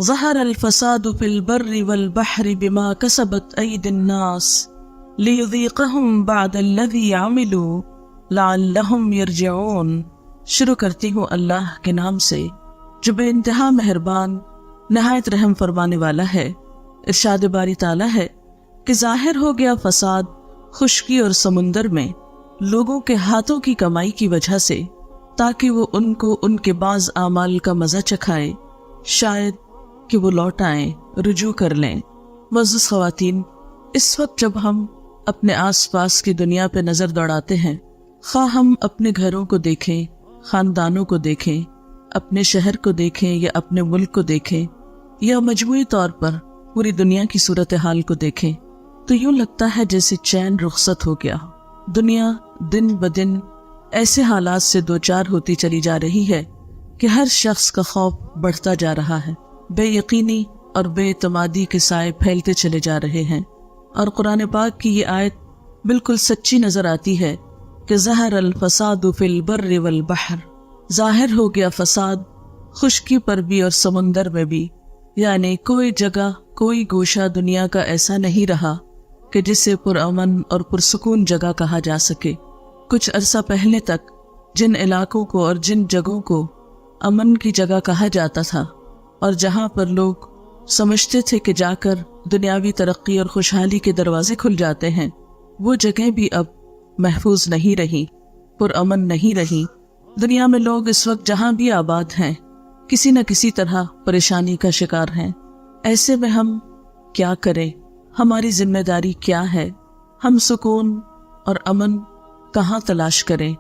ظہر الفساد فی البر والبحر بما کسبت ایدی الناس لیذیقہم بعد الذی عملوا لعلہم یرجعون۔ شروع کرتی ہوں اللہ کے نام سے جو بے انتہا مہربان نہایت رحم فرمانے والا ہے۔ ارشاد باری تعالیٰ ہے کہ ظاہر ہو گیا فساد خشکی اور سمندر میں لوگوں کے ہاتھوں کی کمائی کی وجہ سے، تاکہ وہ ان کو ان کے بعض اعمال کا مزہ چکھائے، شاید کہ وہ لوٹ آئیں، رجوع کر لیں۔ معزز خواتین، اس وقت جب ہم اپنے آس پاس کی دنیا پہ نظر دوڑاتے ہیں، خواہ ہم اپنے گھروں کو دیکھیں، خاندانوں کو دیکھیں، اپنے شہر کو دیکھیں یا اپنے ملک کو دیکھیں، یا مجموعی طور پر پوری دنیا کی صورتحال کو دیکھیں، تو یوں لگتا ہے جیسے چین رخصت ہو گیا۔ دنیا دن بدن ایسے حالات سے دوچار ہوتی چلی جا رہی ہے کہ ہر شخص کا خوف بڑھتا جا رہا ہے، بے یقینی اور بے اعتمادی کے سائے پھیلتے چلے جا رہے ہیں۔ اور قرآن پاک کی یہ آیت بالکل سچی نظر آتی ہے کہ ظہر الفساد فی البر والبحر، ظاہر ہو گیا فساد خشکی پر بھی اور سمندر میں بھی، یعنی کوئی جگہ کوئی گوشہ دنیا کا ایسا نہیں رہا کہ جسے پرامن اور پرسکون جگہ کہا جا سکے۔ کچھ عرصہ پہلے تک جن علاقوں کو اور جن جگہوں کو امن کی جگہ کہا جاتا تھا اور جہاں پر لوگ سمجھتے تھے کہ جا کر دنیاوی ترقی اور خوشحالی کے دروازے کھل جاتے ہیں، وہ جگہیں بھی اب محفوظ نہیں رہی، پرامن نہیں رہی۔ دنیا میں لوگ اس وقت جہاں بھی آباد ہیں کسی نہ کسی طرح پریشانی کا شکار ہیں۔ ایسے میں ہم کیا کریں؟ ہماری ذمہ داری کیا ہے؟ ہم سکون اور امن کہاں تلاش کریں،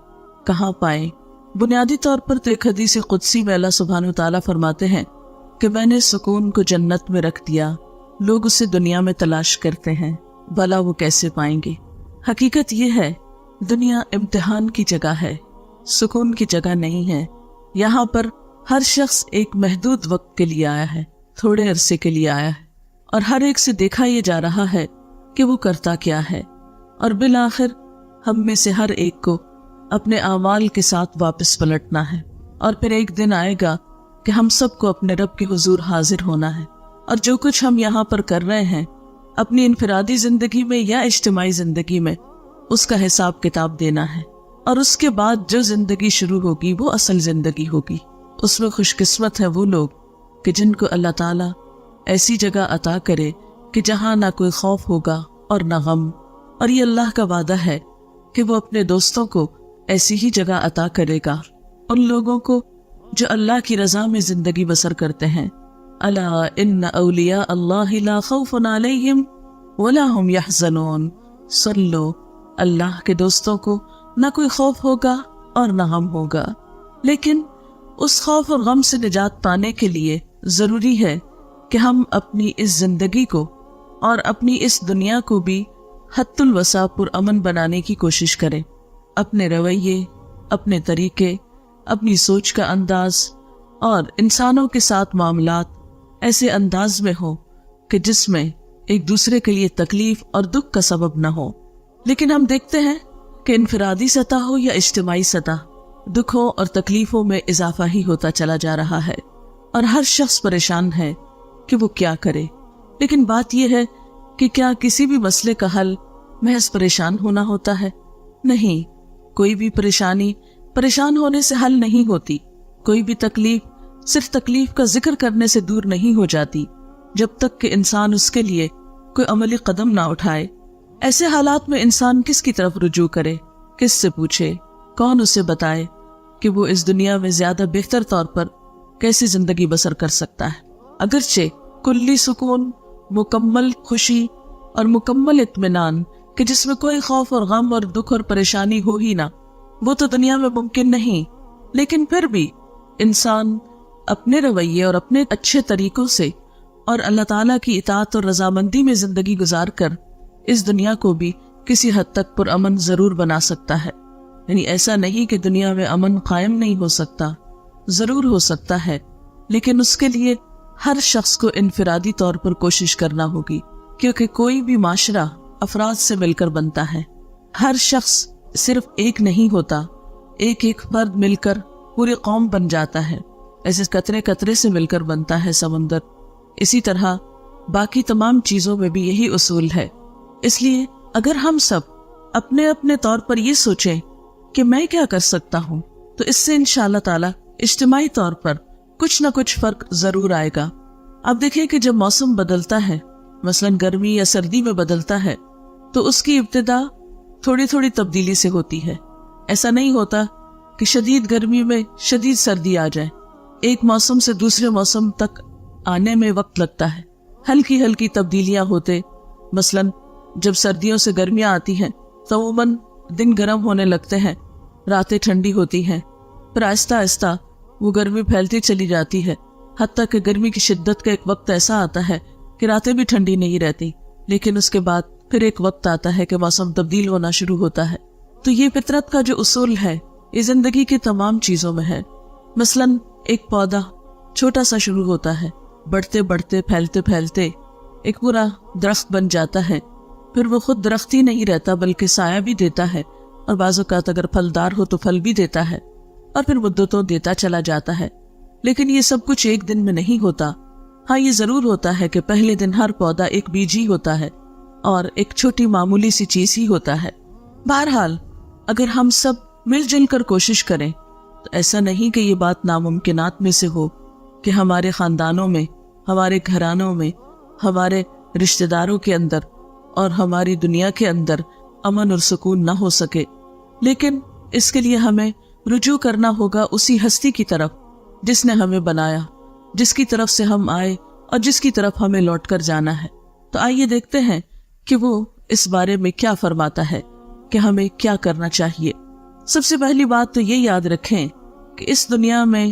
کہاں پائیں؟ بنیادی طور پر تو ایک حدیث قدسی میں اللہ سبحانہ وتعالیٰ فرماتے ہیں کہ میں نے سکون کو جنت میں رکھ دیا، لوگ اسے دنیا میں تلاش کرتے ہیں، بھلا وہ کیسے پائیں گے؟ حقیقت یہ ہے دنیا امتحان کی جگہ ہے، سکون کی جگہ نہیں ہے۔ یہاں پر ہر شخص ایک محدود وقت کے لیے آیا ہے، تھوڑے عرصے کے لیے آیا ہے، اور ہر ایک سے دیکھا یہ جا رہا ہے کہ وہ کرتا کیا ہے، اور بالآخر ہم میں سے ہر ایک کو اپنے اعمال کے ساتھ واپس پلٹنا ہے، اور پھر ایک دن آئے گا کہ ہم سب کو اپنے رب کے حضور حاضر ہونا ہے، اور جو کچھ ہم یہاں پر کر رہے ہیں اپنی انفرادی زندگی میں یا اجتماعی زندگی میں، اس کا حساب کتاب دینا ہے، اور اس کے بعد جو زندگی شروع ہوگی وہ اصل زندگی ہوگی۔ اس میں خوش قسمت ہے وہ لوگ کہ جن کو اللہ تعالیٰ ایسی جگہ عطا کرے کہ جہاں نہ کوئی خوف ہوگا اور نہ غم، اور یہ اللہ کا وعدہ ہے کہ وہ اپنے دوستوں کو ایسی ہی جگہ عطا کرے گا، ان لوگوں کو جو اللہ کی رضا میں زندگی بسر کرتے ہیں۔ الا ان اولیاء اللہ لا خوف علیہم ولا هم یحزنون۔ سن لو، اللہ کے دوستوں کو نہ کوئی خوف ہوگا اور نہ غم ہوگا۔ لیکن اس خوف اور غم سے نجات پانے کے لیے ضروری ہے کہ ہم اپنی اس زندگی کو اور اپنی اس دنیا کو بھی حد الوسع پرامن بنانے کی کوشش کریں۔ اپنے رویے، اپنے طریقے، اپنی سوچ کا انداز اور انسانوں کے ساتھ معاملات ایسے انداز میں ہو کہ جس میں ایک دوسرے کے لیے تکلیف اور دکھ کا سبب نہ ہو۔ لیکن ہم دیکھتے ہیں کہ انفرادی سطح ہو یا اجتماعی سطح، دکھوں اور تکلیفوں میں اضافہ ہی ہوتا چلا جا رہا ہے، اور ہر شخص پریشان ہے کہ وہ کیا کرے۔ لیکن بات یہ ہے کہ کیا کسی بھی مسئلے کا حل محض پریشان ہونا ہوتا ہے؟ نہیں، کوئی بھی پریشانی پریشان ہونے سے حل نہیں ہوتی، کوئی بھی تکلیف صرف تکلیف کا ذکر کرنے سے دور نہیں ہو جاتی، جب تک کہ انسان اس کے لیے کوئی عملی قدم نہ اٹھائے۔ ایسے حالات میں انسان کس کی طرف رجوع کرے، کس سے پوچھے، کون اسے بتائے کہ وہ اس دنیا میں زیادہ بہتر طور پر کیسی زندگی بسر کر سکتا ہے؟ اگرچہ کلی سکون، مکمل خوشی اور مکمل اطمینان کہ جس میں کوئی خوف اور غم اور دکھ اور پریشانی ہو ہی نہ، وہ تو دنیا میں ممکن نہیں، لیکن پھر بھی انسان اپنے رویے اور اپنے اچھے طریقوں سے اور اللہ تعالیٰ کی اطاعت اور رضامندی میں زندگی گزار کر اس دنیا کو بھی کسی حد تک پرامن ضرور بنا سکتا ہے۔ یعنی ایسا نہیں کہ دنیا میں امن قائم نہیں ہو سکتا، ضرور ہو سکتا ہے، لیکن اس کے لیے ہر شخص کو انفرادی طور پر کوشش کرنا ہوگی، کیونکہ کوئی بھی معاشرہ افراد سے مل کر بنتا ہے۔ ہر شخص صرف ایک نہیں ہوتا، ایک ایک فرد مل کر پوری قوم بن جاتا ہے۔ ایسے قطرے قطرے سے مل کر بنتا ہے سمندر، اسی طرح باقی تمام چیزوں میں بھی یہی اصول ہے۔ اس لیے اگر ہم سب اپنے اپنے طور پر یہ سوچیں کہ میں کیا کر سکتا ہوں، تو اس سے انشاءاللہ تعالی اجتماعی طور پر کچھ نہ کچھ فرق ضرور آئے گا۔ اب دیکھیں کہ جب موسم بدلتا ہے، مثلا گرمی یا سردی میں بدلتا ہے، تو اس کی ابتدا تھوڑی تھوڑی تبدیلی سے ہوتی ہے۔ ایسا نہیں ہوتا کہ شدید گرمی میں شدید سردی آ جائے، ایک موسم سے دوسرے موسم تک آنے میں وقت لگتا ہے، ہلکی ہلکی تبدیلیاں ہوتے۔ مثلا جب سردیوں سے گرمیاں آتی ہیں تو عموماً دن گرم ہونے لگتے ہیں، راتیں ٹھنڈی ہوتی ہیں، پھر آہستہ آہستہ وہ گرمی پھیلتی چلی جاتی ہے، حتیٰ کہ گرمی کی شدت کا ایک وقت ایسا آتا ہے کہ راتیں بھی ٹھنڈی نہیں رہتی، لیکن اس کے بعد پھر ایک وقت آتا ہے کہ موسم تبدیل ہونا شروع ہوتا ہے۔ تو یہ فطرت کا جو اصول ہے یہ زندگی کی تمام چیزوں میں ہے۔ مثلا ایک پودا چھوٹا سا شروع ہوتا ہے، بڑھتے بڑھتے پھیلتے پھیلتے ایک پورا درخت بن جاتا ہے، پھر وہ خود درخت ہی نہیں رہتا بلکہ سایہ بھی دیتا ہے، اور بعض اوقات اگر پھلدار ہو تو پھل بھی دیتا ہے، اور پھر مدتوں دیتا چلا جاتا ہے۔ لیکن یہ سب کچھ ایک دن میں نہیں ہوتا۔ ہاں یہ ضرور ہوتا ہے کہ پہلے دن ہر پودا ایک بیج ہی ہوتا ہے اور ایک چھوٹی معمولی سی چیز ہی ہوتا ہے۔ بہرحال اگر ہم سب مل جل کر کوشش کریں تو ایسا نہیں کہ یہ بات ناممکنات میں سے ہو کہ ہمارے خاندانوں میں، ہمارے گھرانوں میں، ہمارے رشتہ داروں کے اندر اور ہماری دنیا کے اندر امن اور سکون نہ ہو سکے۔ لیکن اس کے لیے ہمیں رجوع کرنا ہوگا اسی ہستی کی طرف جس نے ہمیں بنایا، جس کی طرف سے ہم آئے اور جس کی طرف ہمیں لوٹ کر جانا ہے۔ تو آئیے دیکھتے ہیں کہ وہ اس بارے میں کیا فرماتا ہے کہ ہمیں کیا کرنا چاہیے۔ سب سے پہلی بات تو یہ یاد رکھیں کہ اس دنیا میں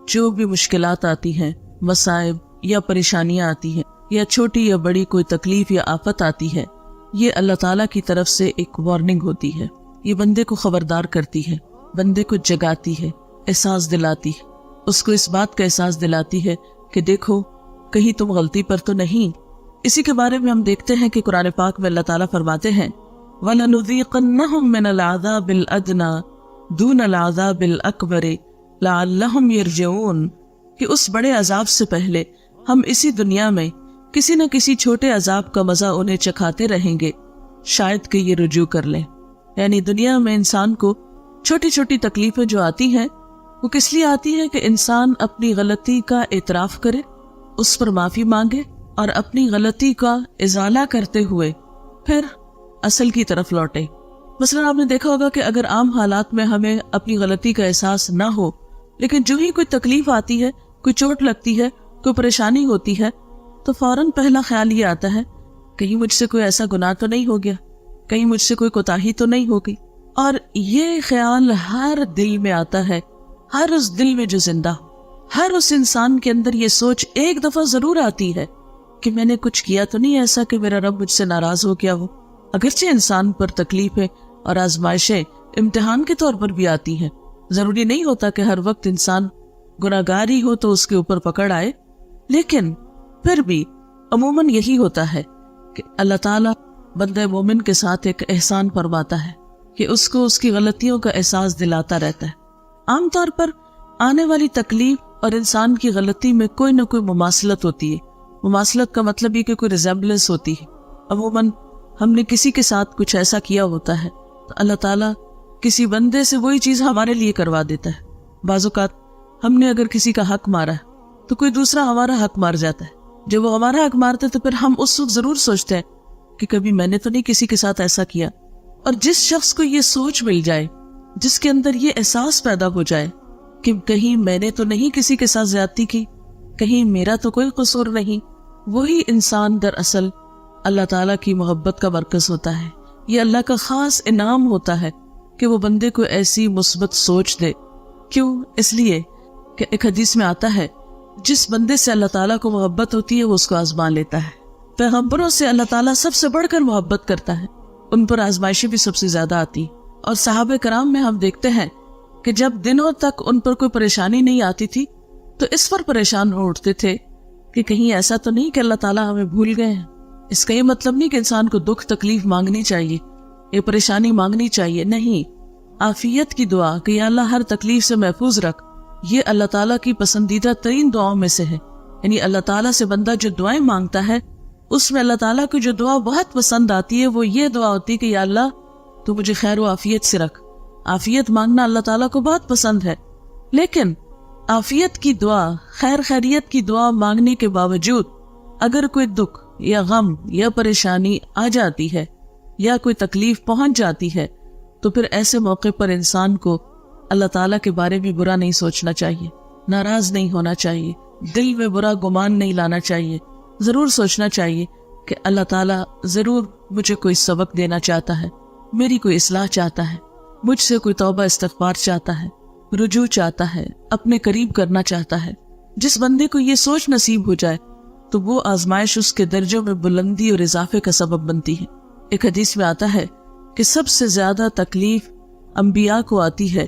جو بھی مشکلات آتی ہیں، مصائب یا پریشانیاں آتی ہیں، یا چھوٹی یا بڑی کوئی تکلیف یا آفت آتی ہے، یہ اللہ تعالیٰ کی طرف سے ایک وارننگ ہوتی ہے۔ یہ بندے کو خبردار کرتی ہے، بندے کو جگاتی ہے، احساس دلاتی ہے، اس کو اس بات کا احساس دلاتی ہے کہ دیکھو کہیں تم غلطی پر تو نہیں۔ اسی کے بارے میں ہم دیکھتے ہیں کہ قرآن پاک میں اللہ تعالیٰ فرماتے ہیں وَلَنُذِيقَنَّهُم مِّنَ الْعَذَابِ الْأَدْنَىٰ دُونَ الْعَذَابِ الْأَكْبَرِ لَعَلَّهُمْ يَرْجِعُونَ، کہ اس بڑے عذاب سے پہلے ہم اسی دنیا میں کسی نہ کسی چھوٹے عذاب کا مزہ انہیں چکھاتے رہیں گے، شاید کہ یہ رجوع کر لیں۔ یعنی دنیا میں انسان کو چھوٹی چھوٹی تکلیفیں جو آتی ہیں وہ کس لیے آتی ہے کہ انسان اپنی غلطی کا اعتراف کرے، اس پر معافی مانگے اور اپنی غلطی کا ازالہ کرتے ہوئے پھر اصل کی طرف لوٹے۔ مثلا آپ نے دیکھا ہوگا کہ اگر عام حالات میں ہمیں اپنی غلطی کا احساس نہ ہو، لیکن جو ہی کوئی تکلیف آتی ہے، کوئی چوٹ لگتی ہے، کوئی پریشانی ہوتی ہے، تو فوراً پہلا خیال یہ آتا ہے کہیں مجھ سے کوئی ایسا گناہ تو نہیں ہو گیا، کہیں مجھ سے کوئی کوتاہی تو نہیں ہو گئی۔ اور یہ خیال ہر دل میں آتا ہے، ہر اس دل میں جو زندہ ہو، ہر اس انسان کے اندر یہ سوچ ایک دفعہ ضرور آتی ہے کہ میں نے کچھ کیا تو نہیں ایسا کہ میرا رب مجھ سے ناراض ہو گیا ہو۔ اگرچہ انسان پر تکلیفیں اور آزمائشیں امتحان کے طور پر بھی آتی ہیں، ضروری نہیں ہوتا کہ ہر وقت انسان گناہگار ہی ہو تو اس کے اوپر پکڑ آئے، لیکن پھر بھی عموماً یہی ہوتا ہے کہ اللہ تعالیٰ بندہ مومن کے ساتھ ایک احسان فرماتا ہے کہ اس کو اس کی غلطیوں کا احساس دلاتا رہتا ہے۔ عام طور پر آنے والی تکلیف اور انسان کی غلطی میں کوئی نہ کوئی مماثلت ہوتی ہے۔ مماثلت کا مطلب یہ کہ کوئی ریزمبلنس ہوتی ہے۔ عموماً ہم نے کسی کے ساتھ کچھ ایسا کیا ہوتا ہے تو اللہ تعالیٰ کسی بندے سے وہی چیز ہمارے لیے کروا دیتا ہے۔ بعض اوقات ہم نے اگر کسی کا حق مارا ہے تو کوئی دوسرا ہمارا حق مار جاتا ہے۔ جب وہ ہمارا حق مارتا ہے تو پھر ہم اس وقت ضرور سوچتے ہیں کہ کبھی میں نے تو نہیں کسی کے ساتھ ایسا کیا۔ اور جس شخص کو یہ سوچ مل جائے، جس کے اندر یہ احساس پیدا ہو جائے کہ کہیں میں نے تو نہیں کسی کے ساتھ زیادتی کی، کہیں میرا تو کوئی قصور نہیں، وہی انسان دراصل اللہ تعالیٰ کی محبت کا مرکز ہوتا ہے۔ یہ اللہ کا خاص انعام ہوتا ہے کہ وہ بندے کو ایسی مثبت سوچ دے۔ کیوں؟ اس لیے کہ ایک حدیث میں آتا ہے جس بندے سے اللہ تعالیٰ کو محبت ہوتی ہے وہ اس کو آزما لیتا ہے۔ پیغمبروں سے اللہ تعالیٰ سب سے بڑھ کر محبت کرتا ہے، ان پر آزمائشیں بھی سب سے زیادہ آتی، اور صحابہ کرام میں ہم دیکھتے ہیں کہ جب دنوں تک ان پر کوئی پریشانی نہیں آتی تھی تو اس پر پریشان ہو اٹھتے تھے کہ کہیں ایسا تو نہیں کہ اللہ تعالیٰ ہمیں بھول گئے ہیں۔ اس کا یہ مطلب نہیں کہ انسان کو دکھ تکلیف مانگنی چاہیے، یہ پریشانی مانگنی چاہیے، نہیں۔ عافیت کی دعا کہ یا اللہ ہر تکلیف سے محفوظ رکھ، یہ اللہ تعالیٰ کی پسندیدہ ترین دعاؤں میں سے ہے یعنی اللہ تعالیٰ سے بندہ جو دعائیں مانگتا ہے اس میں اللہ تعالیٰ کو جو دعا بہت پسند آتی ہے وہ یہ دعا ہوتی ہے کہ یا اللہ تو مجھے خیر و عافیت سے رکھ. عافیت مانگنا اللہ تعالیٰ کو بہت پسند ہے. لیکن عافیت کی دعا، خیر خیریت کی دعا مانگنے کے باوجود اگر کوئی دکھ یا غم یا پریشانی آ جاتی ہے یا کوئی تکلیف پہنچ جاتی ہے تو پھر ایسے موقع پر انسان کو اللہ تعالیٰ کے بارے میں برا نہیں سوچنا چاہیے، ناراض نہیں ہونا چاہیے، دل میں برا گمان نہیں لانا چاہیے. ضرور سوچنا چاہیے کہ اللہ تعالیٰ ضرور مجھے کوئی سبق دینا چاہتا ہے، میری کوئی اصلاح چاہتا ہے، مجھ سے کوئی توبہ استغفار چاہتا ہے، رجوع چاہتا ہے، اپنے قریب کرنا چاہتا ہے. جس بندے کو یہ سوچ نصیب ہو جائے تو وہ آزمائش اس کے درجوں میں بلندی اور اضافے کا سبب بنتی ہے. ایک حدیث میں آتا ہے کہ سب سے زیادہ تکلیف انبیاء کو آتی ہے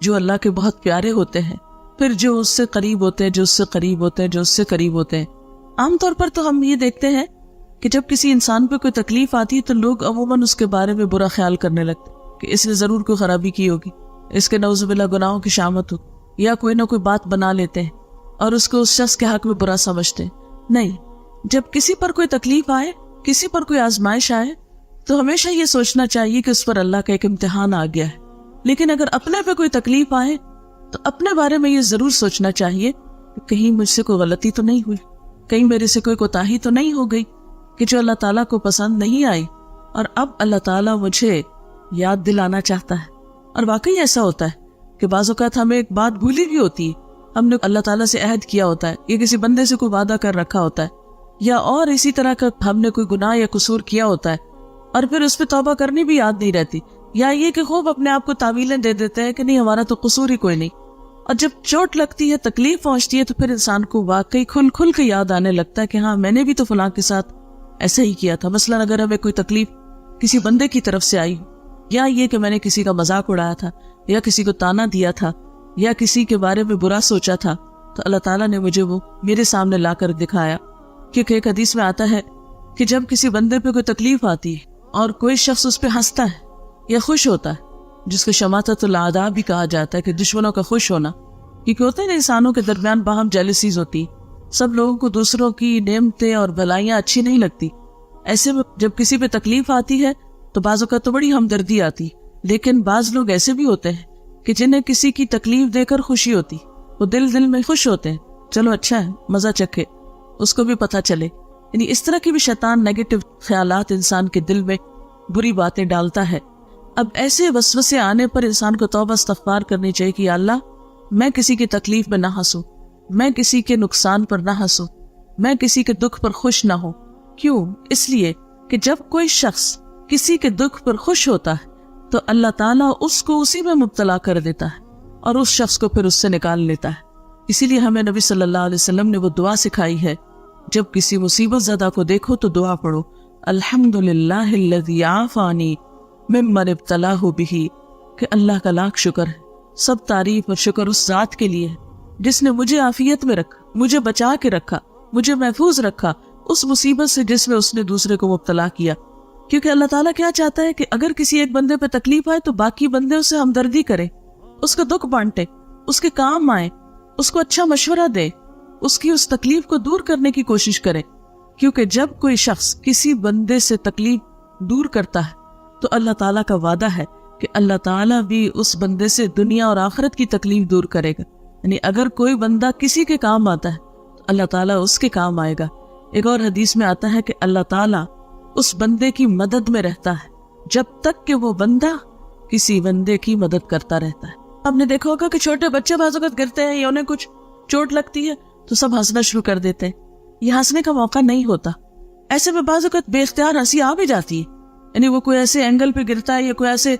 جو اللہ کے بہت پیارے ہوتے ہیں، پھر جو اس سے قریب ہوتے ہیں، جو اس سے قریب ہوتے ہیں، جو اس سے قریب ہوتے ہیں. عام طور پر تو ہم یہ دیکھتے ہیں کہ جب کسی انسان پہ کوئی تکلیف آتی ہے تو لوگ عموماً اس کے بارے میں برا خیال کرنے لگتے کہ اس نے ضرور کوئی خرابی کی ہوگی، اس کے نعوذ باللہ گناہوں کی شامت ہو، یا کوئی نہ کوئی بات بنا لیتے ہیں اور اس کو اس شخص کے حق میں برا سمجھتے ہیں. نہیں، جب کسی پر کوئی تکلیف آئے، کسی پر کوئی آزمائش آئے تو ہمیشہ یہ سوچنا چاہیے کہ اس پر اللہ کا ایک امتحان آ گیا ہے. لیکن اگر اپنے پہ کوئی تکلیف آئے تو اپنے بارے میں یہ ضرور سوچنا چاہیے کہ کہیں مجھ سے کوئی غلطی تو نہیں ہوئی، کہیں میرے سے کوئی کوتاہی تو نہیں ہو گئی کہ جو اللہ تعالیٰ کو پسند نہیں آئی اور اب اللہ تعالیٰ مجھے یاد دلانا چاہتا ہے. اور واقعی ایسا ہوتا ہے کہ بعض اوقات ہمیں ایک بات بھولی بھی ہوتی ہے، ہم نے اللہ تعالیٰ سے عہد کیا ہوتا ہے یا کسی بندے سے کوئی وعدہ کر رکھا ہوتا ہے یا اور اسی طرح کا ہم نے کوئی گناہ یا قصور کیا ہوتا ہے اور پھر اس پہ توبہ کرنی بھی یاد نہیں رہتی، یا یہ کہ خوب اپنے آپ کو تعویلیں دے دیتے ہیں کہ نہیں ہمارا تو قصور ہی کوئی نہیں. اور جب چوٹ لگتی ہے، تکلیف پہنچتی ہے تو پھر انسان کو واقعی کھل کے یاد آنے لگتا ہے کہ ہاں میں نے بھی تو فلاں کے ساتھ ایسا ہی کیا تھا. مثلا اگر ہمیں کوئی تکلیف کسی بندے کی طرف سے آئی یا یہ کہ میں نے کسی کا مذاق اڑایا تھا یا کسی کو تانا دیا تھا یا کسی کے بارے میں برا سوچا تھا تو اللہ تعالیٰ نے مجھے وہ میرے سامنے لا کر دکھایا. کیونکہ ایک حدیث میں آتا ہے کہ جب کسی بندے پہ کوئی تکلیف آتی ہے اور کوئی شخص اس پہ ہنستا ہے یا خوش ہوتا ہے، جس کو شماتت الاعداء بھی کہا جاتا ہے کہ دشمنوں کا خوش ہونا، کیونکہ ہوتے ہیں انسانوں کے درمیان باہم جیلسیز ہوتی، سب لوگوں کو دوسروں کی نعمتیں اور بھلائیاں اچھی نہیں لگتی. ایسے میں جب کسی پہ تکلیف آتی ہے تو بعض اوقات تو بڑی ہمدردی آتی، لیکن بعض لوگ ایسے بھی ہوتے ہیں کہ جنہیں کسی کی تکلیف دے کر خوشی ہوتی، وہ دل میں خوش ہوتے ہیں، چلو اچھا ہے مزہ چکھے، اس کو بھی پتہ چلے. یعنی اس طرح کی بھی شیطان نیگیٹو خیالات انسان کے دل میں بری باتیں ڈالتا ہے. اب ایسے وسوسے آنے پر انسان کو توبہ استغفار کرنی چاہیے کہ یا اللہ میں کسی کی تکلیف میں نہ ہنسوں، میں کسی کے نقصان پر نہ ہنسوں، میں کسی کے دکھ پر خوش نہ ہوں. کیوں؟ اس لیے کہ جب کوئی شخص کسی کے دکھ پر خوش ہوتا ہے تو اللہ تعالیٰ اس کو اسی میں مبتلا کر دیتا ہے اور اس شخص کو پھر اس سے نکال لیتا ہے. اسی لیے ہمیں نبی صلی اللہ علیہ وسلم نے وہ دعا سکھائی ہے، جب کسی مصیبت زدہ کو دیکھو تو دعا پڑھو، الحمدللہ الذی عافانی ممن ابتلاہ بہ، کہ اللہ کا لاکھ شکر ہے، سب تعریف اور شکر اس ذات کے لیے ہے جس نے مجھے عافیت میں رکھا، مجھے بچا کے رکھا، مجھے محفوظ رکھا اس مصیبت سے جس میں اس نے دوسرے کو مبتلا کیا. کیونکہ اللہ تعالیٰ کیا چاہتا ہے کہ اگر کسی ایک بندے پہ تکلیف آئے تو باقی بندے اسے ہمدردی کرے، اس کا دکھ بانٹے، اس کے کام آئے، اس کو اچھا مشورہ دے، اس کی اس تکلیف کو دور کرنے کی کوشش کرے. کیونکہ جب کوئی شخص کسی بندے سے تکلیف دور کرتا ہے تو اللہ تعالیٰ کا وعدہ ہے کہ اللہ تعالیٰ بھی اس بندے سے دنیا اور آخرت کی تکلیف دور کرے گا. یعنی اگر کوئی بندہ کسی کے کام آتا ہے تو اللہ تعالیٰ اس کے کام آئے گا. ایک اور حدیث میں آتا ہے کہ اللہ تعالیٰ اس بندے کی مدد میں رہتا ہے جب تک کہ وہ بندہ کسی بندے کی مدد کرتا رہتا ہے. آپ نے دیکھا ہوگا کہ چھوٹے بچے بعض اوقات گرتے ہیں یا انہیں کچھ چوٹ لگتی ہے تو سب ہنسنا شروع کر دیتے ہیں. یہ ہنسنے کا موقع نہیں ہوتا. ایسے میں بعض اوقات بے اختیار ہنسی آ بھی جاتی ہے، یعنی وہ کوئی ایسے اینگل پہ گرتا ہے یا کوئی ایسے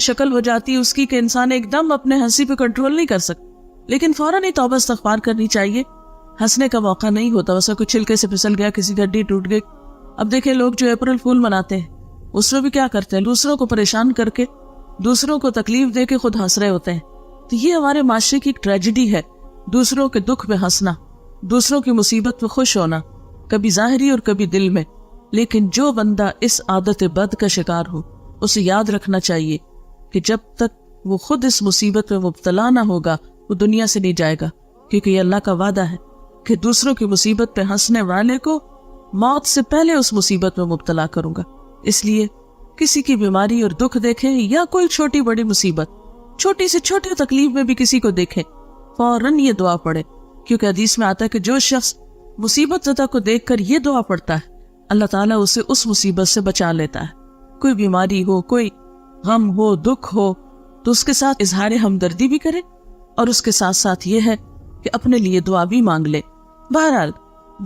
شکل ہو جاتی ہے اس کی کہ انسان ایک دم اپنے ہنسی پہ کنٹرول نہیں کر سکتا، لیکن فوراً ہی توبہ استغفار کرنی چاہیے. ہنسنے کا موقع نہیں ہوتا، ویسا کوئی چھلکے سے پھسل گیا، کسی کی ہڈی ٹوٹ گئی. اب دیکھیں لوگ جو اپریل فول مناتے ہیں اس میں بھی کیا کرتے ہیں، دوسروں کو پریشان کر کے، دوسروں کو تکلیف دے کے خود ہنس رہے ہوتے ہیں. تو یہ ہمارے معاشرے کی ایک ٹریجڈی ہے، دوسروں کے دکھ میں ہنسنا، دوسروں کی مصیبت میں خوش ہونا، کبھی ظاہری اور کبھی دل میں. لیکن جو بندہ اس عادت بد کا شکار ہو اسے یاد رکھنا چاہیے کہ جب تک وہ خود اس مصیبت میں مبتلا نہ ہوگا وہ دنیا سے نہیں جائے گا. کیونکہ یہ اللہ کا وعدہ ہے کہ دوسروں کی مصیبت پہ ہنسنے والے کو موت سے پہلے اس مصیبت میں مبتلا کروں گا۔ اس لیے کسی کی بیماری اور دکھ دیکھیں یا کوئی چھوٹی بڑی مصیبت، چھوٹی سے چھوٹی تکلیف میں بھی کسی کو دیکھیں، فوراً یہ دعا پڑھے، کیونکہ حدیث میں آتا ہے کہ جو شخص مصیبت زدہ کو دیکھ کر یہ دعا پڑھتا ہے اللہ تعالیٰ اسے اس مصیبت سے بچا لیتا ہے۔ کوئی بیماری ہو، کوئی غم ہو، دکھ ہو، تو اس کے ساتھ اظہار ہمدردی بھی کرے، اور اس کے ساتھ ساتھ یہ ہے کہ اپنے لیے دعا بھی مانگ لے۔ بہرحال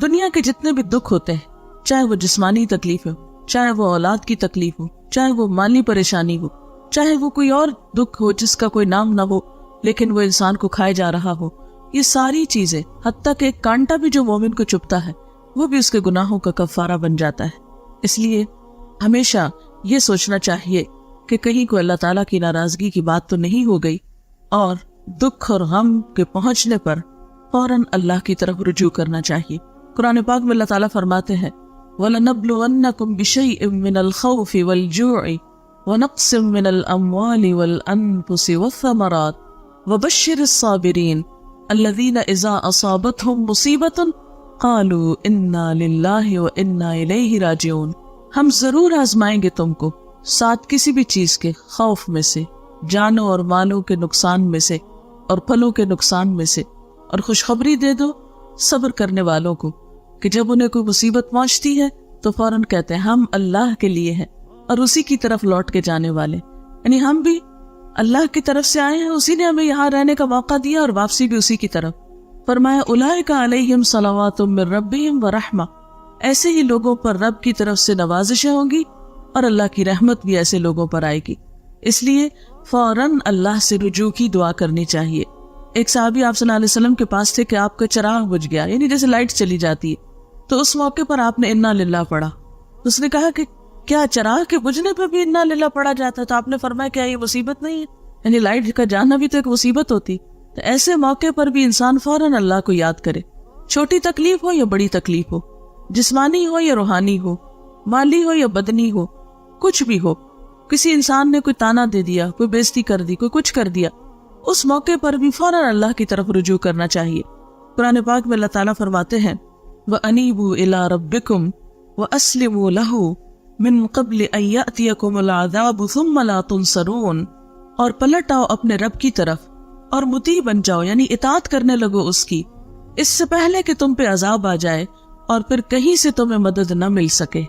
دنیا کے جتنے بھی دکھ ہوتے ہیں، چاہے وہ جسمانی تکلیف ہو، چاہے وہ اولاد کی تکلیف ہو، چاہے وہ مالی پریشانی ہو، چاہے وہ کوئی اور دکھ ہو جس کا کوئی نام نہ ہو لیکن وہ انسان کو کھائے جا رہا ہو، یہ ساری چیزیں، حتیٰ کہ ایک کانٹا بھی جو مومن کو چبھتا ہے وہ بھی اس کے گناہوں کا کفارہ بن جاتا ہے۔ اس لیے ہمیشہ یہ سوچنا چاہیے کہ کہیں کوئی اللہ تعالیٰ کی ناراضگی کی بات تو نہیں ہو گئی، اور دکھ اور غم کے پہنچنے پر فوراً اللہ کی طرف رجوع کرنا چاہیے۔ قرآن پاک میں اللہ تعالیٰ فرماتے ہیں وَلَنَبْلُوَنَّكُمْ بِشَيْءٍ مِّنَ الْخَوْفِ وَالْجُوعِ وَنَقْصٍ مِّنَ الْأَمْوَالِ وَالْأَنفُسِ وَالثَّمَرَاتِ وَبَشِّرِ الصَّابِرِينَ الَّذِينَ إِذَا أَصَابَتْهُمْ مُصِيبَةٌ قَالُوا إِنَّا لِلَّهِ وَإِنَّا إِلَيْهِ رَاجِعُونَ۔ ہم ضرور آزمائیں گے تم کو ساتھ کسی بھی چیز کے خوف میں سے، جانوں اور مالوں کے نقصان میں سے، اور پھلوں کے نقصان میں سے، اور خوشخبری دے دو صبر کرنے والوں کو کہ جب انہیں کوئی مصیبت پہنچتی ہے تو فوراً کہتے ہیں ہم اللہ کے لیے ہیں اور اسی کی طرف لوٹ کے جانے والے، یعنی ہم بھی اللہ کی طرف سے آئے ہیں، اسی نے ہمیں یہاں رہنے کا موقع دیا اور واپسی بھی اسی کی طرف۔ فرمایا اولئک علیہم صلوات من ربہم ورحمہ، ایسے ہی لوگوں پر رب کی طرف سے نوازشیں ہوں گی اور اللہ کی رحمت بھی ایسے لوگوں پر آئے گی۔ اس لیے فوراً اللہ سے رجوع کی دعا کرنی چاہیے۔ ایک صحابی آپ صلی اللہ علیہ وسلم کے پاس تھے کہ آپ کا چراغ بجھ گیا، یعنی جیسے لائٹ چلی جاتی ہے، تو اس موقع پر آپ نے انا للہ پڑھا۔ اس نے کہا کہ کیا چراغ کے بجھنے پہ بھی انا للہ پڑھا جاتا ہے؟ تو آپ نے فرمایا کیا یہ مصیبت نہیں ہے؟ یعنی لائٹ کا جانا بھی تو ایک مصیبت ہوتی۔ تو ایسے موقع پر بھی انسان فوراً اللہ کو یاد کرے، چھوٹی تکلیف ہو یا بڑی تکلیف ہو، جسمانی ہو یا روحانی ہو، مالی ہو یا بدنی ہو، کچھ بھی ہو، کسی انسان نے کوئی تانا دے دیا، کوئی بےزتی کر دی، کوئی کچھ کر دیا، اس موقع پر بھی فوراً اللہ کی طرف رجوع کرنا چاہیے۔ قرآن پاک میں اللہ تعالیٰ فرماتے ہیں وَأَنِيبُوا إِلَىٰ رَبِّكُمْ وَأَسْلِمُوا لَهُ مِن قَبْلِ أَن يَأْتِيَكُمُ الْعَذَابُ ثُمَّ لَا تُنصَرُونَ، اور پلٹ آؤ اپنے رب کی طرف اور مطیع بن جاؤ، یعنی اطاعت کرنے لگو اس کی، اس سے پہلے کہ تم پہ عذاب آ جائے اور پھر کہیں سے تمہیں مدد نہ مل سکے۔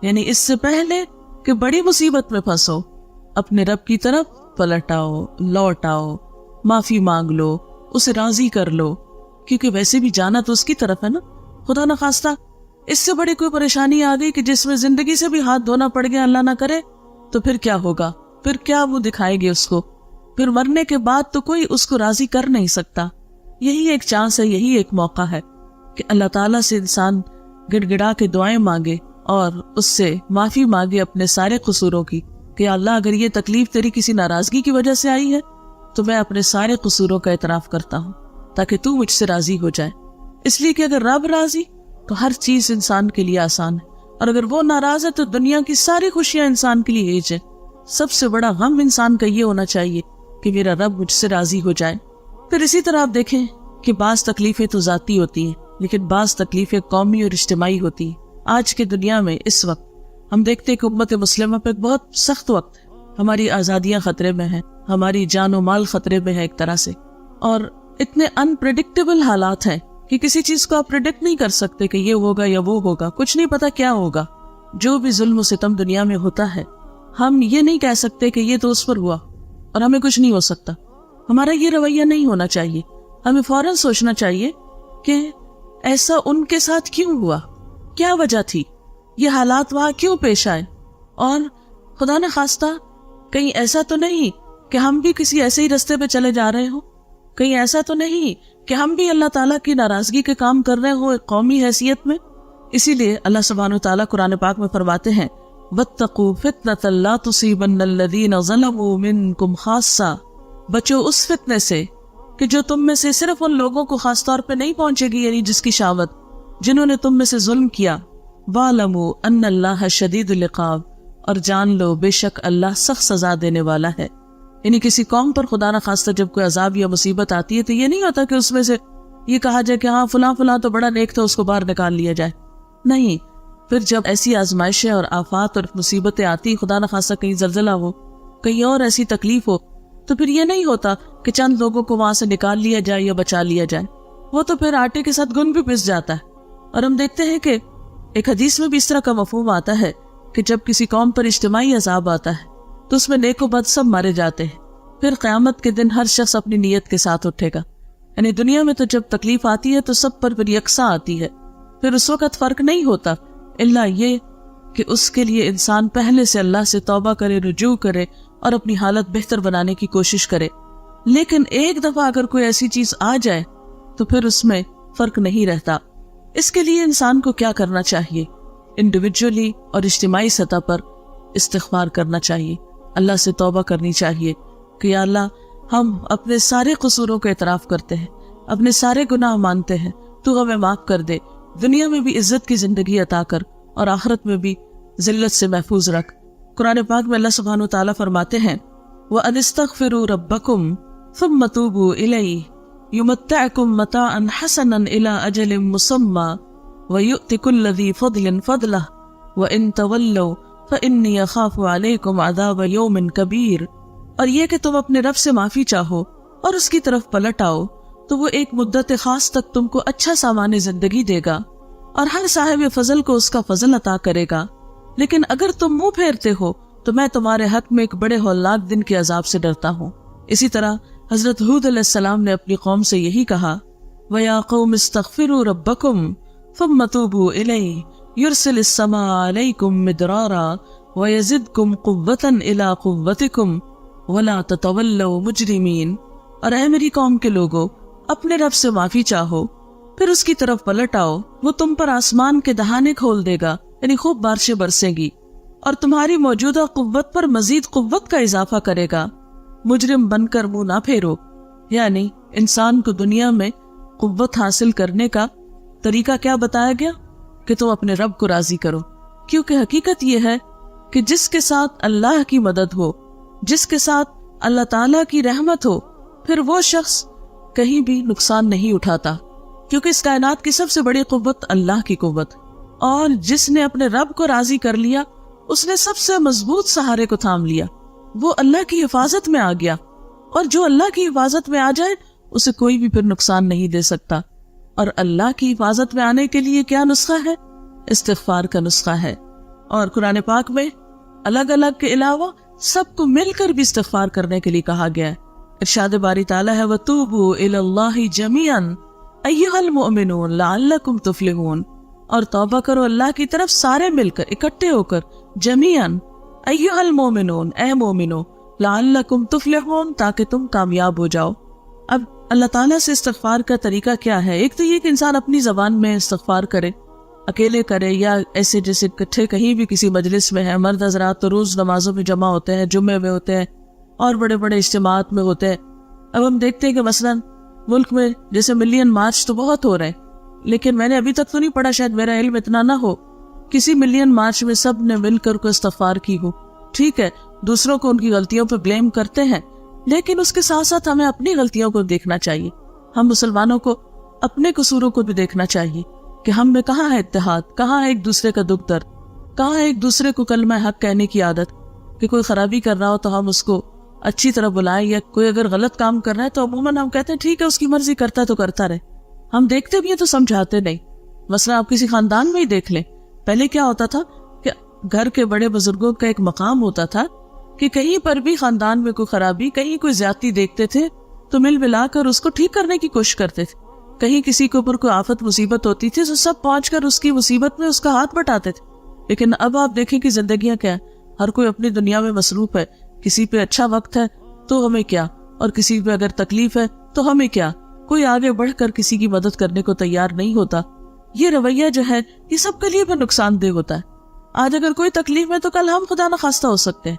یعنی اس سے پہلے کہ بڑی مصیبت میں پھنسو، اپنے رب کی طرف پلٹ آؤ، لوٹ آؤ، معافی مانگ لو، اسے راضی کر لو، کیونکہ ویسے بھی جانا تو اس کی طرف ہے نا۔ خدا نہ خواستہ اس سے بڑی کوئی پریشانی آ گئی کہ جس میں زندگی سے بھی ہاتھ دھونا پڑ گیا، اللہ نہ کرے، تو پھر کیا ہوگا؟ پھر کیا وہ دکھائے گی اس کو؟ پھر مرنے کے بعد تو کوئی اس کو راضی کر نہیں سکتا۔ یہی ایک چانس ہے، یہی ایک موقع ہے کہ اللہ تعالیٰ سے انسان گڑ گڑا کے دعائیں مانگے اور اس سے معافی مانگے اپنے سارے قصوروں کی کہ اللہ اگر یہ تکلیف تیری کسی ناراضگی کی وجہ سے آئی ہے تو میں اپنے سارے قصوروں کا اعتراف کرتا ہوں تاکہ تو مجھ سے راضی ہو جائے۔ اس لیے کہ اگر رب راضی تو ہر چیز انسان کے لیے آسان ہے، اور اگر وہ ناراض ہے تو دنیا کی ساری خوشیاں انسان کے لیے ہیج ہے۔ سب سے بڑا غم انسان کا یہ ہونا چاہیے کہ میرا رب مجھ سے راضی ہو جائے۔ پھر اسی طرح آپ دیکھیں کہ بعض تکلیفیں تو ذاتی ہوتی ہیں لیکن بعض تکلیفیں قومی اور اجتماعی ہوتی ہیں۔ آج کے دنیا میں اس وقت ہم دیکھتے ہیں کہ امت مسلمہ پہ بہت سخت وقت ہے، ہماری آزادیاں خطرے میں ہیں، ہماری جان و مال خطرے میں ہے ایک طرح سے، اور اتنے انپریڈکٹیبل حالات ہیں کہ کسی چیز کو آپ پریڈکٹ نہیں کر سکتے کہ یہ ہوگا یا وہ ہوگا، کچھ نہیں پتا کیا ہوگا۔ جو بھی ظلم و ستم دنیا میں ہوتا ہے ہم یہ نہیں کہہ سکتے کہ یہ تو اس پر ہوا اور ہمیں کچھ نہیں ہو سکتا۔ ہمارا یہ رویہ نہیں ہونا چاہیے، ہمیں فوراً سوچنا چاہیے کہ ایسا ان کے ساتھ کیوں ہوا، کیا وجہ تھی، یہ حالات وہاں کیوں پیش آئے، اور خدا نہ خواستہ کہیں ایسا تو نہیں کہ ہم بھی کسی ایسے ہی رستے پہ چلے جا رہے ہوں، کہیں ایسا تو نہیں کہ ہم بھی اللہ تعالیٰ کی ناراضگی کے کام کر رہے ہوں ایک قومی حیثیت میں۔ اسی لیے اللہ سبحانہ وتعالیٰ قرآن پاک میں فرماتے ہیں وَاتَّقُوا فِتْنَةً لَا تُصِيبَنَّ الَّذِينَ ظَلَمُوا مِنْكُمْ خَاصَّةً، بچو اس فتنے سے کہ جو تم میں سے صرف ان لوگوں کو خاص طور پہ نہیں پہنچے گی، یعنی جس کی شاوت جنہوں نے تم میں سے ظلم کیا۔ وَاعْلَمُوا أَنَّ اللَّهَ شَدِيدُ الْعِقَابِ، اور جان لو بے شک اللہ سخت سزا دینے والا ہے۔ یعنی کسی قوم پر خدا نہ خواستہ جب کوئی عذاب یا مصیبت آتی ہے تو یہ نہیں ہوتا کہ اس میں سے یہ کہا جائے کہ ہاں فلاں فلاں تو بڑا نیک تھا، اس کو باہر نکال لیا جائے. نہیں، پھر جب ایسی آزمائشیں اور آفات اور مصیبتیں آتی، خدا نخواستہ کہیں زلزلہ ہو، کہیں اور ایسی تکلیف ہو، تو پھر یہ نہیں ہوتا کہ چند لوگوں کو وہاں سے نکال لیا جائے یا بچا لیا جائے. وہ تو پھر آٹے کے ساتھ گن بھی پس جاتا ہے. اور ہم دیکھتے ہیں کہ ایک حدیث میں بھی اس طرح کا مفہوم آتا ہے کہ جب کسی قوم پر اجتماعی عذاب آتا ہے تو اس میں نیک و بد سب مارے جاتے ہیں. پھر قیامت کے دن ہر شخص اپنی نیت کے ساتھ اٹھے گا. یعنی دنیا میں تو جب تکلیف آتی ہے تو سب پر پھر یکساں آتی ہے. پھر اس وقت فرق نہیں ہوتا الا یہ کہ اس کے لیے انسان پہلے سے اللہ سے توبہ کرے، رجوع کرے اور اپنی حالت بہتر بنانے کی کوشش کرے. لیکن ایک دفعہ اگر کوئی ایسی چیز آ جائے تو پھر اس میں فرق نہیں رہتا. اس کے لیے انسان کو کیا کرنا چاہیے؟ انڈیویجولی اور اجتماعی سطح پر استغفار کرنا چاہیے، اللہ سے توبہ کرنی چاہیے کہ یا اللہ ہم اپنے سارے قصوروں کو اعتراف کرتے ہیں، اپنے سارے گناہ مانتے ہیں، تو ہمیں معاف کر دے، دنیا میں بھی عزت کی زندگی عطا کر اور آخرت میں بھی ذلت سے محفوظ رکھ. قرآن پاک میں اللہ سبحانہ و تعالیٰ فرماتے ہیں وَأَنِ اسْتَغْفِرُوا رَبَّكُمْ ثُمَّ تُوبُوا إِلَيْهِ يُمَتِّعْكُمْ مَتَاعًا حَسَنًا إِلَىٰ أَجَلٍ مُّسَمًّى وَيُؤْتِ كُلَّ ذِي فَضْلٍ فَضْلَهُ وَإِن تَوَلَّوْا فَإِنِّي أَخَافُ عَلَيْكُمْ عَذَابَ يَوْمٍ كَبِيرٍ. اور یہ کہ تم اپنے رب سے معافی چاہو اور اس کی طرف پلٹ آؤ تو وہ ایک مدت خاص تک تم کو اچھا سامان زندگی دے گا اور ہر صاحب فضل کو اس کا فضل عطا کرے گا. لیکن اگر تم منہ پھیرتے ہو تو میں تمہارے حق میں ایک بڑے ہولناک دن کے عذاب سے ڈرتا ہوں. اسی طرح حضرت ہود علیہ السلام نے اپنی قوم سے یہی کہا وَيَا قَوْمِ اسْتَغْفِرُوا رَبَّكُمْ ثُمَّ تُوبُوا إِلَيْهِ يُرْسِلِ السَّمَاءَ عَلَيْكُمْ مِدْرَارًا وَيَزِدْكُمْ قُوَّةً إِلَىٰ قُوَّتِكُمْ وَلَا تَتَوَلَّوْا مُجْرِمِينَ. اور اے میری قوم کے لوگو، اپنے رب سے معافی چاہو پھر اس کی طرف پلٹ آؤ، وہ تم پر آسمان کے دہانے کھول دے گا، یعنی خوب بارشیں برسیں گی اور تمہاری موجودہ قوت پر مزید قوت کا اضافہ کرے گا. مجرم بن کر منہ نہ پھیرو. یعنی انسان کو دنیا میں قوت حاصل کرنے کا طریقہ کیا بتایا گیا کہ تم اپنے رب کو راضی کرو، کیونکہ حقیقت یہ ہے کہ جس کے ساتھ اللہ کی مدد ہو، جس کے ساتھ اللہ تعالیٰ کی رحمت ہو، پھر وہ شخص کہیں بھی نقصان نہیں اٹھاتا، کیونکہ اس کائنات کی سب سے بڑی قوت اللہ کی قوت. اور جس نے اپنے رب کو راضی کر لیا اس نے سب سے مضبوط سہارے کو تھام لیا، وہ اللہ کی حفاظت میں آ گیا. اور جو اللہ کی حفاظت میں آ جائے اسے کوئی بھی پھر نقصان نہیں دے سکتا. اور اللہ کی حفاظت میں آنے کے لیے کیا نسخہ ہے؟ استغفار کا نسخہ ہے. اور قرآن پاک میں الگ الگ کے علاوہ سب کو مل کر بھی استغفار کرنے کے لیے کہا گیا ہے. ارشاد باری تعالیٰ ہے وَتُوبُوا إِلَى اللَّهِ جَمِيعًا أَيُّهَا الْمُؤْمِنُونَ لَعَلَّكُمْ تُفْلِحُونَ. اور توبہ کرو اللہ کی طرف سارے مل کر، اکٹھے ہو کر. جمیعاً أَيُّهَا الْمُؤْمِنُونَ، اے مومنو، لَعَلَّكُمْ تُفْلِحُونَ، تاکہ تم کامیاب ہو جاؤ. اب اللہ تعالیٰ سے استغفار کا طریقہ کیا ہے؟ ایک تو یہ کہ انسان اپنی زبان میں استغفار کرے، اکیلے کرے یا ایسے جیسے اکٹھے کہیں بھی کسی مجلس میں ہے. مرد حضرات تو روز نمازوں میں جمع ہوتے ہیں، جمعے میں ہوتے ہیں اور بڑے بڑے اجتماعات میں ہوتے ہیں. اب ہم دیکھتے ہیں کہ مثلاً ملک میں جیسے ملین مارچ تو بہت ہو رہے ہیں، لیکن میں نے ابھی تک تو نہیں پڑھا، شاید میرا علم اتنا نہ ہو، کسی ملین مارچ میں سب نے مل کر کو استغفار کی ہو. ٹھیک ہے، دوسروں کو ان کی غلطیوں پہ بلیم کرتے ہیں، لیکن اس کے ساتھ ساتھ ہمیں اپنی غلطیوں کو دیکھنا چاہیے. ہم مسلمانوں کو اپنے قصوروں کو بھی دیکھنا چاہیے کہ ہم میں کہاں ہے اتحاد، کہاں ہے ایک دوسرے کا دکھ درد، کہاں ہے ایک دوسرے کو کلمہ حق کہنے کی عادت. کہ کوئی خرابی کر رہا ہو تو ہم اس کو اچھی طرح بلائیں، یا کوئی اگر غلط کام کر رہا ہے تو عموماً ہم کہتے ہیں ٹھیک ہے اس کی مرضی، کرتا ہے تو کرتا رہے. ہم دیکھتے بھی ہیں تو سمجھاتے نہیں. مثلا آپ کسی خاندان میں ہی دیکھ لیں، پہلے کیا ہوتا تھا کہ گھر کے بڑے بزرگوں کا ایک مقام ہوتا تھا کہ کہیں پر بھی خاندان میں کوئی خرابی، کہیں کوئی زیادتی دیکھتے تھے تو مل ملا کر اس کو ٹھیک کرنے کی کوشش کرتے تھے. کہیں کسی کے اوپر کوئی آفت مصیبت ہوتی تھی تو سب پہنچ کر اس کی مصیبت میں اس کا ہاتھ بٹاتے تھے. لیکن اب آپ دیکھیں کہ زندگیاں کیا ہیں، ہر کوئی اپنی دنیا میں مصروف ہے. کسی پہ اچھا وقت ہے تو ہمیں کیا، اور کسی پہ اگر تکلیف ہے تو ہمیں کیا. کوئی آگے بڑھ کر کسی کی مدد کرنے کو تیار نہیں ہوتا. یہ رویہ جو ہے یہ سب کے لیے بھی نقصان دہ ہوتا ہے. آج اگر کوئی تکلیف ہے تو کل ہم خدا نخواستہ ہو سکتے ہیں.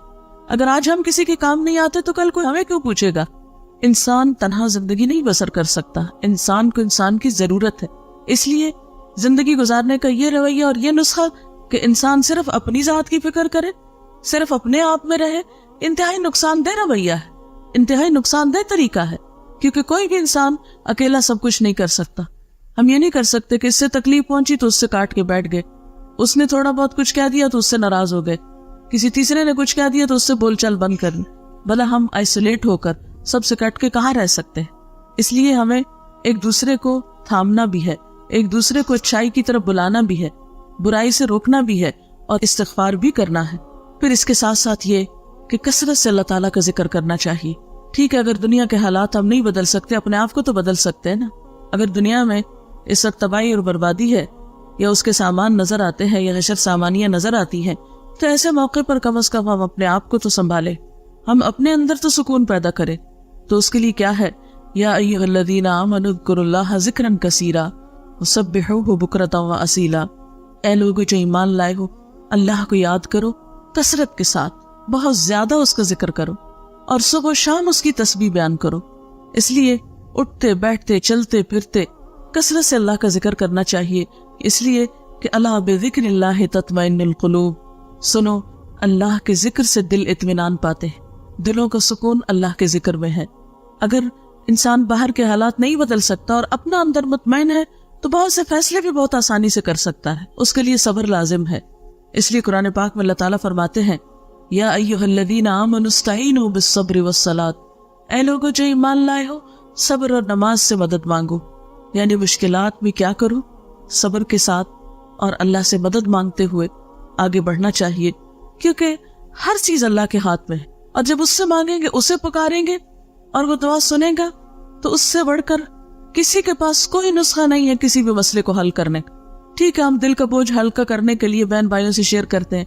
اگر آج ہم کسی کے کام نہیں آتے تو کل کوئی ہمیں کیوں پوچھے گا. انسان تنہا زندگی نہیں بسر کر سکتا، انسان کو انسان کی ضرورت ہے. اس لیے زندگی گزارنے کا یہ رویہ اور یہ نسخہ کہ انسان صرف اپنی ذات کی فکر کرے، صرف اپنے آپ میں رہے، انتہائی نقصان دہ رویہ ہے، انتہائی نقصان دہ طریقہ ہے. کیونکہ کوئی بھی انسان اکیلا سب کچھ نہیں کر سکتا. ہم یہ نہیں کر سکتے کہ اس سے تکلیف پہنچی تو اس سے کاٹ کے بیٹھ گئے, اس نے تھوڑا بہت کچھ کہہ دیا تو اس سے ناراض ہو گئے, کسی تیسرے نے کچھ کہہ دیا تو اس سے بول چال بند کر لی. بھلا ہم آئسولیٹ ہو کر سب سے کٹ کے کہاں رہ سکتے ہیں؟ اس لیے ہمیں ایک دوسرے کو تھامنا بھی ہے, ایک دوسرے کو اچھائی کی طرف بلانا بھی ہے, برائی سے روکنا بھی ہے اور استغفار بھی کرنا ہے. پھر اس کے ساتھ ساتھ یہ کہ کثرت سے اللہ تعالیٰ کا ذکر کرنا چاہیے. ٹھیک ہے, اگر دنیا کے حالات ہم نہیں بدل سکتے, اپنے آپ کو تو بدل سکتے ہیں نا. اگر دنیا میں اس وقت تباہی اور بربادی ہے, یا اس کے سامان نظر آتے ہیں, یا حشر سامانیاں نظر آتی ہیں, تو ایسے موقع پر کم از کم ہم اپنے آپ کو تو سنبھالیں, ہم اپنے اندر تو سکون پیدا کریں. تو اس کے لیے کیا ہے, یا ایھا الذین آمنوا اذکروا اللہ ذکرا کثیرا وسبحوہ بکرۃ واصیلا. اے لوگو جو ایمان لائے ہو, اللہ کو یاد کرو کثرت کے ساتھ, بہت زیادہ اس کا ذکر کرو, اور صبح و شام اس کی تسبیح بیان کرو. اس لیے اٹھتے بیٹھتے چلتے پھرتے کثرت سے اللہ کا ذکر کرنا چاہیے, اس لیے کہ الا بذکر اللہ تطمئن القلوب. سنو, اللہ کے ذکر سے دل اطمینان پاتے ہیں, دلوں کا سکون اللہ کے ذکر میں ہے. اگر انسان باہر کے حالات نہیں بدل سکتا اور اپنا اندر مطمئن ہے تو بہت سے فیصلے بھی بہت آسانی سے کر سکتا ہے. اس کے لیے صبر لازم ہے. اس لیے قرآن پاک میں اللہ تعالیٰ فرماتے ہیں, یا ایھا الذین آمنوا استعینوا بالصبر والصلاۃ. اے لوگو جو ایمان لائے ہو, صبر اور نماز سے مدد مانگو. یعنی مشکلات میں کیا کرو, صبر کے ساتھ اور اللہ سے مدد مانگتے ہوئے آگے بڑھنا چاہیے, کیونکہ ہر چیز اللہ کے ہاتھ میں ہے. اور جب اس سے مانگیں گے, اسے پکاریں گے اور وہ دعا سنے گا, تو اس سے بڑھ کر کسی کے پاس کوئی نسخہ نہیں ہے کسی بھی مسئلے کو حل کرنے کا. ٹھیک ہے, ہم دل کا بوجھ ہلکا کرنے کے لیے بہن بھائیوں سے شیئر کرتے ہیں,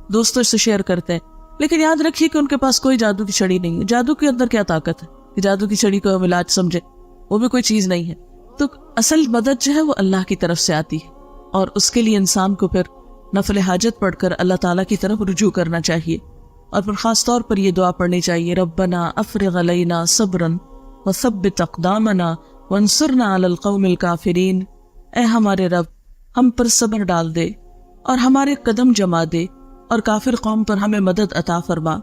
دوستوں سے شیئر کرتے ہیں, لیکن یاد رکھیے کہ ان کے پاس کوئی جادو کی چھڑی نہیں ہے. جادو کے اندر کیا طاقت ہے کہ جادو کی چھڑی کو ہم علاج سمجھے؟ وہ بھی کوئی چیز نہیں ہے. تو اصل مدد جو ہے وہ اللہ کی طرف سے آتی ہے, اور اس کے لیے انسان کو پھر نفل حاجت پڑھ کر اللہ تعالیٰ کی طرف رجوع کرنا چاہیے. اور پھر خاص طور پر یہ دعا پڑھنی چاہیے, ربنا افرغ علینا صبرا وثبت اقدامنا وانصرنا علی القوم الکافرین. اے ہمارے رب, ہم پر صبر ڈال دے اور ہمارے قدم جما دے, اور کافر قوم پر ہمیں مدد عطا فرما.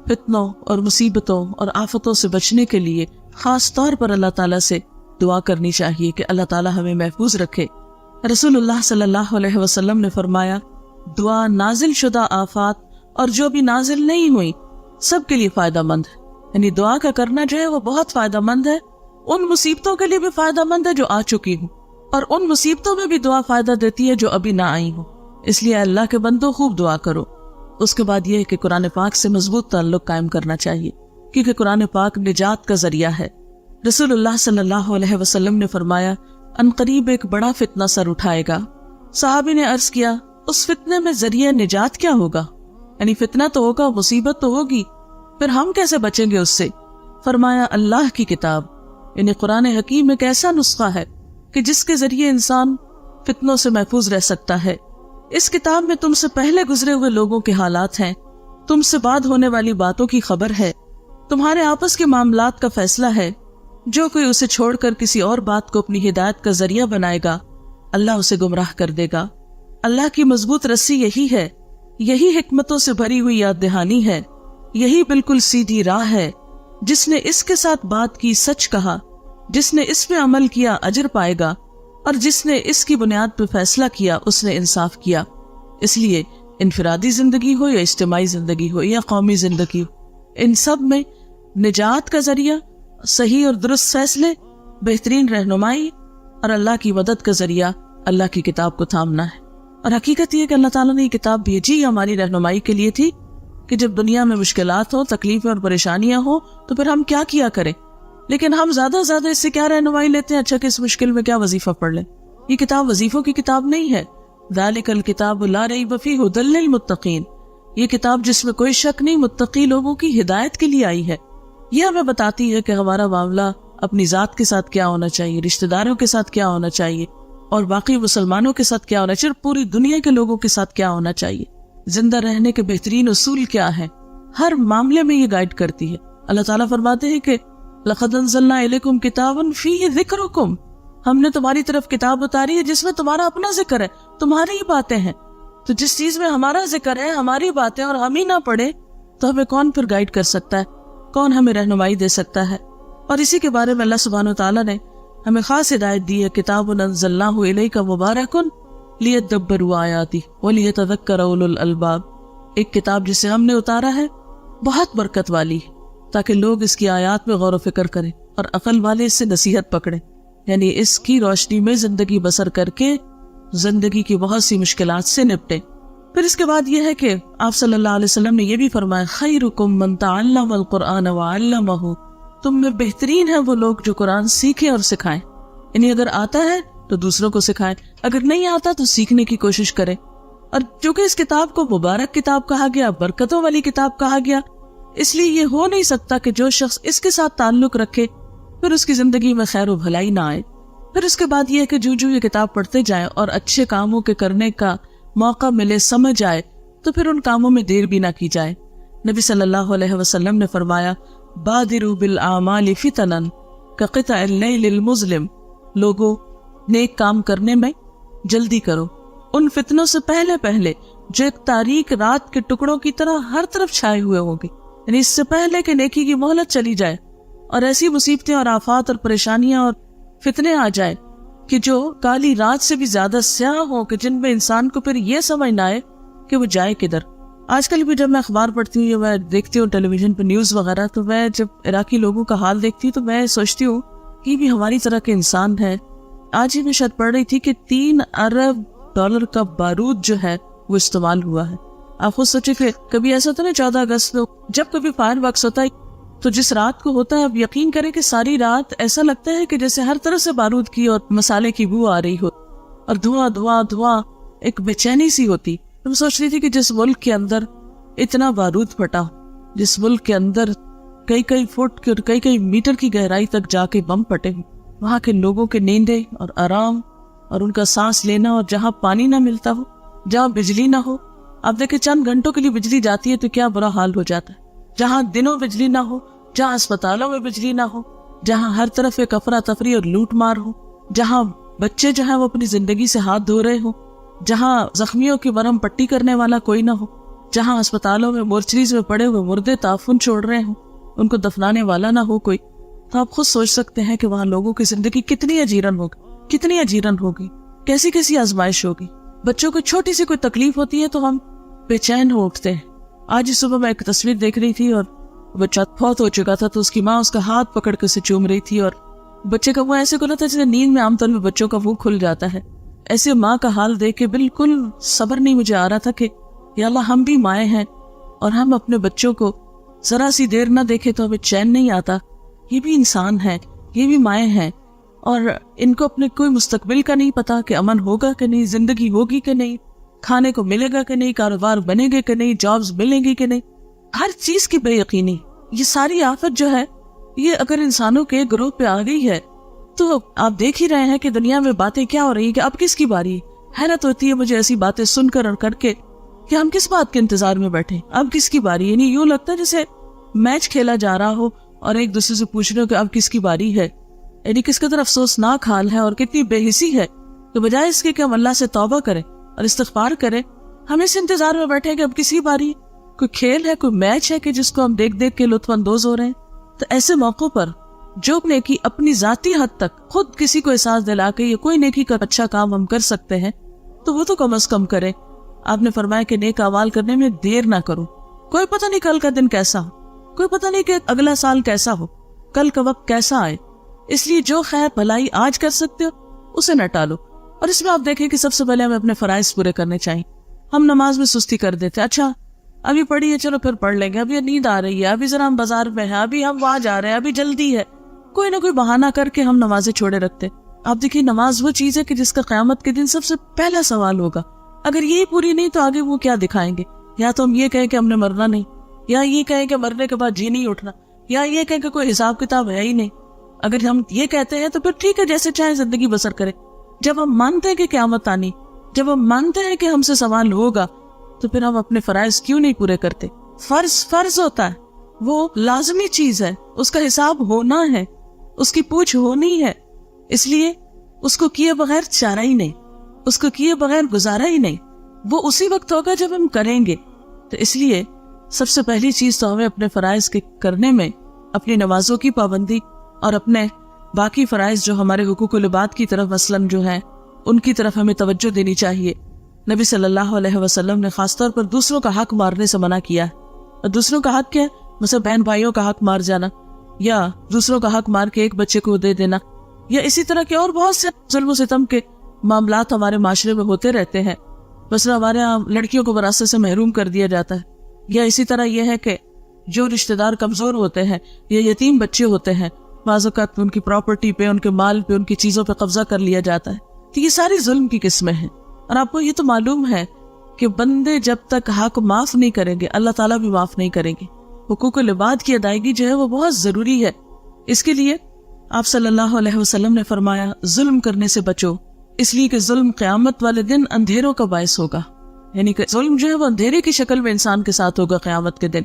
فتنوں اور مصیبتوں اور آفتوں سے بچنے کے لیے خاص طور پر اللہ تعالیٰ سے دعا کرنی چاہیے کہ اللہ تعالیٰ ہمیں محفوظ رکھے. رسول اللہ صلی اللہ علیہ وسلم نے فرمایا, دعا نازل شدہ آفات اور جو بھی نازل نہیں ہوئی سب کے لیے فائدہ مند ہے. یعنی دعا کا کرنا جو ہے وہ بہت فائدہ مند ہے. ان مصیبتوں کے لیے بھی فائدہ مند ہے جو آ چکی ہوں, اور ان مصیبتوں میں بھی دعا فائدہ دیتی ہے جو ابھی نہ آئی ہوں. اس لیے اللہ کے بندوں خوب دعا کرو. اس کے بعد یہ ہے کہ قرآن پاک سے مضبوط تعلق قائم کرنا چاہیے, کیونکہ قرآن پاک نجات کا ذریعہ ہے. رسول اللہ صلی اللہ علیہ وسلم نے فرمایا, عنقریب ایک بڑا فتنہ سر اٹھائے گا. صحابی نے عرض کیا, اس فتنے میں ذریعہ نجات کیا ہوگا؟ یعنی فتنہ تو ہوگا, مصیبت تو ہوگی, پھر ہم کیسے بچیں گے اس سے؟ فرمایا, اللہ کی کتاب یعنی قرآن حکیم ایک ایسا نسخہ ہے کہ جس کے ذریعے انسان فتنوں سے محفوظ رہ سکتا ہے. اس کتاب میں تم سے پہلے گزرے ہوئے لوگوں کے حالات ہیں, تم سے بعد ہونے والی باتوں کی خبر ہے, تمہارے آپس کے معاملات کا فیصلہ ہے. جو کوئی اسے چھوڑ کر کسی اور بات کو اپنی ہدایت کا ذریعہ بنائے گا, اللہ اسے گمراہ کر دے گا. اللہ کی مضبوط رسی یہی ہے, یہی حکمتوں سے بھری ہوئی یاد دہانی ہے, یہی بالکل سیدھی راہ ہے. جس نے اس کے ساتھ بات کی سچ کہا, جس نے اس پہ عمل کیا اجر پائے گا, اور جس نے اس کی بنیاد پہ فیصلہ کیا اس نے انصاف کیا. اس لیے انفرادی زندگی ہو یا اجتماعی زندگی ہو یا قومی زندگی ہو, ان سب میں نجات کا ذریعہ صحیح اور درست فیصلے, بہترین رہنمائی اور اللہ کی مدد کا ذریعہ اللہ کی کتاب کو تھامنا ہے. اور حقیقت یہ کہ اللہ تعالیٰ نے یہ کتاب بھیجی ہماری رہنمائی کے لیے تھی کہ جب دنیا میں مشکلات ہوں, تکلیفیں اور پریشانیاں ہوں تو پھر ہم کیا کیا کریں. لیکن ہم زیادہ سے زیادہ اس سے کیا رہنمائی لیتے ہیں, اچھا کہ اس مشکل میں کیا وظیفہ پڑھ لیں. یہ کتاب وظیفوں کی کتاب نہیں ہے. ذالک الکتاب لا ریب فیہ ھدی للمتقین. یہ کتاب جس میں کوئی شک نہیں, متقی لوگوں کی ہدایت کے لیے آئی ہے. یہ ہمیں بتاتی ہے کہ ہمارا معاملہ اپنی ذات کے ساتھ کیا ہونا چاہیے, رشتہ داروں کے ساتھ کیا ہونا چاہیے, اور باقی مسلمانوں کے ساتھ کیا ہونا چاہیے, پوری دنیا کے لوگوں کے ساتھ کیا ہونا چاہیے. زندہ رہنے کے بہترین اصول کیا ہیں, ہر معاملے میں یہ گائیڈ کرتی ہے. اللہ تعالیٰ فرماتے ہیں کہ لَقَدْ أَنزَلْنَا إِلَيْكُمْ كِتَابًا فِيهِ ذِكْرُكُمْ. ہم نے تمہاری طرف کتاب اتاری ہے جس میں تمہارا اپنا ذکر ہے, تمہاری ہی باتیں ہیں. تو جس چیز میں ہمارا ذکر ہے, ہماری باتیں, اور ہم ہی نہ پڑھے تو ہمیں کون پھر گائیڈ کر سکتا ہے, کون ہمیں رہنمائی دے سکتا ہے. اور اسی کے بارے میں اللہ سبحانہ وتعالیٰ نے ہمیں خاص ہدایت دی ہے، کتاب انزلناہ الیک مبارک لیدبروا آیاتہ ولیتذکر اولو الالباب، ایک کتاب جسے ہم نے اتارا ہے بہت برکت والی ہے تاکہ لوگ اس کی آیات میں غور و فکر کریں اور عقل والے اس سے نصیحت پکڑیں، یعنی اس کی روشنی میں زندگی بسر کر کے زندگی کی بہت سی مشکلات سے نپٹیں۔ پھر اس کے بعد یہ ہے کہ آپ صلی اللہ علیہ وسلم نے یہ بھی فرمایا، خیرکم من تعلم القرآن وعلمہ، تم میں بہترین ہے وہ لوگ جو قرآن سیکھیں اور سکھائیں، یعنی اگر آتا ہے تو دوسروں کو سکھائیں، اگر نہیں آتا تو سیکھنے کی کوشش کریں۔ اور چونکہ اس کتاب کو مبارک کتاب کہا گیا، برکتوں والی کتاب کہا گیا، اس لیے یہ ہو نہیں سکتا کہ جو شخص اس کے ساتھ تعلق رکھے پھر اس کی زندگی میں خیر و بھلائی نہ آئے۔ پھر اس کے بعد یہ ہے کہ جو یہ کتاب پڑھتے جائیں اور اچھے کاموں کے کرنے کا موقع ملے، سمجھ آئے، تو پھر ان کاموں میں دیر بھی نہ کی جائے۔ نبی صلی اللہ علیہ وسلم نے فرمایا، بادروا بالاعمال فتنا کقطع اللیل المظلم، لوگوں نیک کام کرنے میں جلدی کرو ان فتنوں سے پہلے جو ایک تاریک رات کے ٹکڑوں کی طرح ہر طرف چھائے ہوئے ہوں گے، یعنی اس سے پہلے کہ نیکی کی مہلت چلی جائے اور ایسی مصیبتیں اور آفات اور پریشانیاں اور فتنے آ جائے کہ جو کالی رات سے بھی زیادہ سیاہ ہوں، کہ جن میں انسان کو پھر یہ سمجھ نہ آئے کہ وہ جائے کدھر۔ آج کل بھی جب میں اخبار پڑھتی ہوں یا میں دیکھتی ہوں ٹیلی ویژن پہ نیوز وغیرہ، تو میں جب عراقی لوگوں کا حال دیکھتی ہوں تو میں سوچتی ہوں کہ بھی ہماری طرح کے انسان ہے۔ آج ہی میں شاید پڑھ رہی تھی کہ 3 ارب ڈالر کا بارود جو ہے وہ استعمال ہوا ہے۔ آپ خود سوچے کہ کبھی ایسا ہوتا ہے نا 14 اگست میں جب کبھی فائر ورکس ہوتا ہے تو جس رات کو ہوتا ہے، اب یقین کریں کہ ساری رات ایسا لگتا ہے کہ جیسے ہر طرف سے بارود کی اور مسالے کی بو آ رہی ہو اور دھواں دھواں دھواں، ایک بے چینی سی ہوتی۔ میں سوچ رہی تھی کہ جس ملک کے اندر اتنا بارود پھٹا، جس ملک کے اندر کئی فٹ کی اور کئی میٹر کی گہرائی تک جا کے بم پھٹے، وہاں کے لوگوں کے نیندیں اور آرام اور ان کا سانس لینا، اور جہاں پانی نہ ملتا ہو، جہاں بجلی نہ ہو، آپ دیکھیں چند گھنٹوں کے لیے بجلی جاتی ہے تو کیا برا حال ہو جاتا ہے، جہاں دنوں بجلی نہ ہو، جہاں اسپتالوں میں بجلی نہ ہو، جہاں ہر طرف ایک افراتفری اور لوٹ مار ہو، جہاں بچے جو ہیں وہ اپنی زندگی سے ہاتھ دھو رہے ہوں، جہاں زخمیوں کی مرہم پٹی کرنے والا کوئی نہ ہو، جہاں اسپتالوں میں مورچریز میں پڑے ہوئے مردے تعفن چھوڑ رہے ہوں، ان کو دفنانے والا نہ ہو کوئی، تو آپ خود سوچ سکتے ہیں کہ وہاں لوگوں کی زندگی کتنی اجیرن ہوگی، کیسی آزمائش ہوگی۔ بچوں کو چھوٹی سی کوئی تکلیف ہوتی ہے تو ہم بے چین ہو اٹھتے ہیں۔ آج ہی صبح میں ایک تصویر دیکھ رہی تھی اور بچہ فوت ہو چکا تھا، تو اس کی ماں اس کا ہاتھ پکڑ کے اسے چوم رہی تھی، اور بچے کا منہ ایسے کھلا تھا جیسے نیند میں عام طور پہ بچوں کا منہ کھل جاتا ہے۔ ایسے ماں کا حال دیکھ کے بالکل صبر نہیں مجھے آ رہا تھا کہ یا اللہ، ہم بھی مائیں ہیں اور ہم اپنے بچوں کو ذرا سی دیر نہ دیکھے تو ہمیں چین نہیں آتا۔ یہ بھی انسان ہے، یہ بھی مائیں ہیں، اور ان کو اپنے کوئی مستقبل کا نہیں پتا کہ امن ہوگا کہ نہیں، زندگی ہوگی کہ نہیں، کھانے کو ملے گا کہ نہیں، کاروبار بنے گے کہ نہیں، جابز ملیں گی کہ نہیں، ہر چیز کی بے یقینی۔ یہ ساری آفت جو ہے یہ اگر انسانوں کے گروہ پہ آ گئی ہے تو آپ دیکھ ہی رہے ہیں کہ دنیا میں باتیں کیا ہو رہی ہیں کہ اب کس کی باری۔ حیرت ہوتی ہے مجھے ایسی باتیں سن کر اور کر کے کہ ہم کس بات کے انتظار میں بیٹھے، اب کس کی باری، یعنی یوں لگتا ہے جیسے میچ کھیلا جا رہا ہو اور ایک دوسرے سے پوچھ رہے ہو کہ اب کس کی باری ہے، یعنی کس قدر افسوسناک حال ہے اور کتنی بے حسی ہے۔ تو بجائے اس کے کہ ہم اللہ سے توبہ کریں اور استغفار کریں، ہم اس انتظار میں بیٹھے کہ اب کس کی باری، کوئی کھیل ہے، کوئی میچ ہے کہ جس کو ہم دیکھ کے لطف اندوز ہو رہے ہیں۔ تو ایسے موقعوں پر جو نیکی اپنی ذاتی حد تک خود کسی کو احساس دلا کے یہ کوئی نیکی کا اچھا کام ہم کر سکتے ہیں تو وہ تو کم از کم کریں۔ آپ نے فرمایا کہ نیک اعمال کرنے میں دیر نہ کرو، کوئی پتہ نہیں کل کا دن کیسا ہو، کوئی پتہ نہیں کہ اگلا سال کیسا ہو، کل کا وقت کیسا آئے، اس لیے جو خیر بھلائی آج کر سکتے ہو اسے نہ ٹالو۔ اور اس میں آپ دیکھیں کہ سب سے پہلے ہمیں اپنے فرائض پورے کرنے چاہیے۔ ہم نماز میں سستی کر دیتے، اچھا ابھی پڑھی ہے چلو پھر پڑھ لیں گے، ابھی نیند آ رہی ہے، ابھی ذرا ہم بازار میں ہیں، ابھی ہم وہاں جا رہے ہیں، ابھی جلدی ہے، کوئی نہ کوئی بہانہ کر کے ہم نمازیں چھوڑے رکھتے۔ آپ دیکھیے نماز وہ چیز ہے کہ جس کا قیامت کے دن سب سے پہلا سوال ہوگا۔ اگر یہی پوری نہیں تو آگے وہ کیا دکھائیں گے؟ یا تو ہم یہ کہیں کہ ہم نے مرنا نہیں، یا یہ کہیں کہ مرنے کے بعد جی نہیں اٹھنا، یا یہ کہیں کہ کوئی حساب کتاب ہے ہی نہیں۔ اگر ہم یہ کہتے ہیں تو پھر ٹھیک ہے، جیسے چاہے زندگی بسر کرے۔ جب ہم مانتے ہیں کہ قیامت آنی، جب ہم مانتے ہیں کہ ہم سے سوال ہوگا، تو پھر ہم اپنے فرائض کیوں نہیں پورے کرتے؟ فرض ہوتا ہے، وہ لازمی چیز ہے، اس کا حساب ہونا ہے، اس کی پوچھ ہونی ہے، اس لیے اس کو کیے بغیر چارہ ہی نہیں، اس کو کیے بغیر گزارا ہی نہیں، وہ اسی وقت ہوگا جب ہم کریں گے۔ تو اس لیے سب سے پہلی چیز تو ہمیں اپنے فرائض کے کرنے میں، اپنی نمازوں کی پابندی اور اپنے باقی فرائض جو ہمارے حقوق العباد کی طرف مثلاً جو ہیں ان کی طرف ہمیں توجہ دینی چاہیے. نبی صلی اللہ علیہ وسلم نے خاص طور پر دوسروں کا حق مارنے سے منع کیا ہے. اور دوسروں کا حق کیا ہے؟ مثلا بہن بھائیوں کا حق مار جانا، یا دوسروں کا حق مار کے ایک بچے کو دے دینا، یا اسی طرح کے اور بہت سے ظلم و ستم کے معاملات ہمارے معاشرے میں ہوتے رہتے ہیں. مثلا ہمارے یہاں لڑکیوں کو وراثت سے محروم کر دیا جاتا ہے، یا اسی طرح یہ ہے کہ جو رشتہ دار کمزور ہوتے ہیں یا یتیم بچے ہوتے ہیں، بعض اوقات ان کی پراپرٹی پہ، ان کے مال پہ، ان کی چیزوں پہ قبضہ کر لیا جاتا ہے. تو یہ ساری ظلم کی قسمیں ہیں. اور آپ کو یہ تو معلوم ہے کہ بندے جب تک حق معاف نہیں کریں گے اللہ تعالیٰ بھی معاف نہیں کریں گے. حقوق العباد کی ادائیگی جو ہے وہ بہت ضروری ہے. اس کے لیے آپ صلی اللہ علیہ وسلم نے فرمایا ظلم کرنے سے بچو، اس لیے کہ ظلم قیامت والے دن اندھیروں کا باعث ہوگا. یعنی کہ ظلم جو ہے وہ اندھیرے کی شکل میں انسان کے ساتھ ہوگا قیامت کے دن.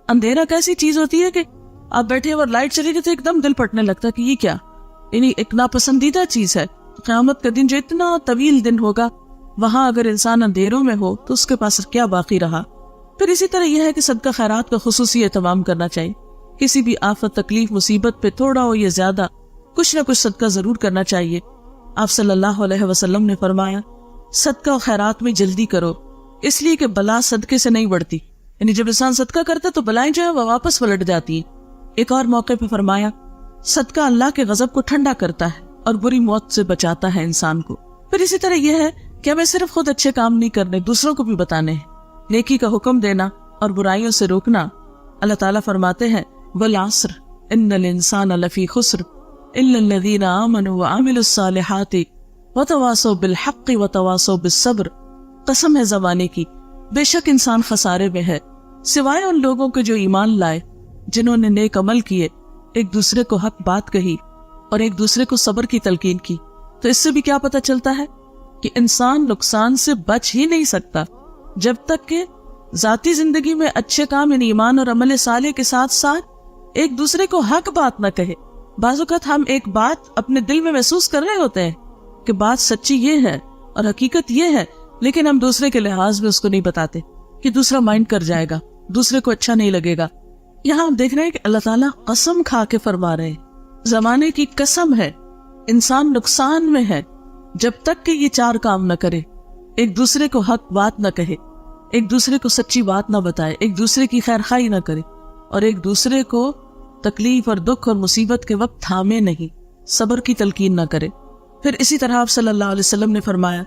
اندھیرا کیسی چیز ہوتی ہے کہ آپ بیٹھے اور لائٹ چلی گئی تو ایک دم دل پھٹنے لگتا ہے کہ یہ کیا، یعنی ایک ناپسندیدہ چیز ہے. قیامت کا دن جو اتنا طویل دن ہوگا، وہاں اگر انسان اندھیروں میں ہو تو اس کے پاس کیا باقی رہا. پھر اسی طرح یہ ہے کہ صدقہ خیرات کا خصوصی اہتمام کرنا چاہیے. کسی بھی آفت، تکلیف، مصیبت پہ تھوڑا ہو یا زیادہ کچھ نہ کچھ صدقہ ضرور کرنا چاہیے. آپ صلی اللہ علیہ وسلم نے فرمایا صدقہ و خیرات میں جلدی کرو، اس لیے کہ بلا صدقے سے نہیں بڑھتی. یعنی جب انسان صدقہ کرتا تو بلائیں جو ہے وہ واپس پلٹ جاتی ہیں. ایک اور موقع پہ فرمایا صدقہ اللہ کے غضب کو ٹھنڈا کرتا ہے اور بری موت سے بچاتا ہے انسان کو. پھر اسی طرح یہ ہے کہ ہمیں صرف خود اچھے کام نہیں کرنے، دوسروں کو بھی بتانے ہیں. نیکی کا حکم دینا اور برائیوں سے روکنا. اللہ تعالیٰ فرماتے ہیں والعصر ان الانسان لفی خسر الا الذین آمنوا وعملوا الصالحات وتواصوا بالحق وتواصوا بالصبر. قسم ہے زمانے کی، بے شک انسان خسارے میں ہے سوائے ان لوگوں کے جو ایمان لائے، جنہوں نے نیک عمل کیے، ایک دوسرے کو حق بات کہی اور ایک دوسرے کو صبر کی تلقین کی. تو اس سے بھی کیا پتہ چلتا ہے کہ انسان نقصان سے بچ ہی نہیں سکتا جب تک کہ ذاتی زندگی میں اچھے کام یعنی ایمان اور عمل صالح کے ساتھ ساتھ ایک دوسرے کو حق بات نہ کہے. بعض اوقات ہم ایک بات اپنے دل میں محسوس کر رہے ہوتے ہیں کہ بات سچی یہ ہے اور حقیقت یہ ہے، لیکن ہم دوسرے کے لحاظ میں اس کو نہیں بتاتے کہ دوسرا مائنڈ کر جائے گا، دوسرے کو اچھا نہیں لگے گا. یہاں ہم دیکھ رہے ہیں کہ اللہ تعالیٰ قسم کھا کے فرما رہے ہیں، زمانے کی قسم ہے، انسان نقصان میں ہے جب تک کہ یہ چار کام نہ کرے. ایک دوسرے کو حق بات نہ کہے، ایک دوسرے کو سچی بات نہ بتائے، ایک دوسرے کی خیر خواہی نہ کرے، اور ایک دوسرے کو تکلیف اور دکھ اور مصیبت کے وقت تھامے نہیں، صبر کی تلقین نہ کرے. پھر اسی طرح آپ صلی اللہ علیہ وسلم نے فرمایا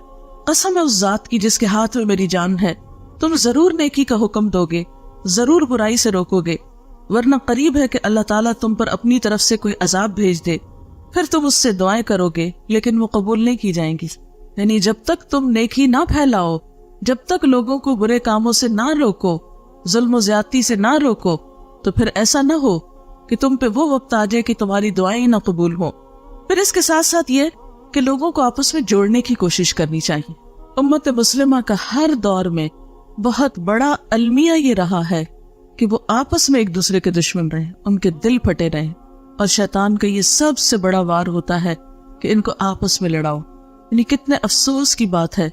قسم ہے اس ذات کی جس کے ہاتھ میں میری جان ہے، تم ضرور نیکی کا حکم دو گے، ضرور برائی سے روکو گے، ورنہ قریب ہے کہ اللہ تعالیٰ تم پر اپنی طرف سے کوئی عذاب بھیج دے، پھر تم اس سے دعائیں کرو گے لیکن وہ قبول نہیں کی جائیں گی. یعنی جب تک تم نیکی نہ پھیلاؤ، جب تک لوگوں کو برے کاموں سے نہ روکو، ظلم و زیادتی سے نہ روکو، تو پھر ایسا نہ ہو کہ تم پہ وہ وقت آ جائے کہ تمہاری دعائیں نہ قبول ہوں. پھر اس کے ساتھ ساتھ یہ کہ لوگوں کو آپس میں جوڑنے کی کوشش کرنی چاہیے. امت مسلمہ کا ہر دور میں بہت بڑا المیہ یہ رہا ہے کہ وہ آپس میں ایک دوسرے کے دشمن رہیں، ان کے دل پھٹے رہیں، اور شیطان کا یہ سب سے بڑا وار ہوتا ہے کہ ان کو آپس میں لڑاؤ. یعنی کتنے افسوس کی بات ہے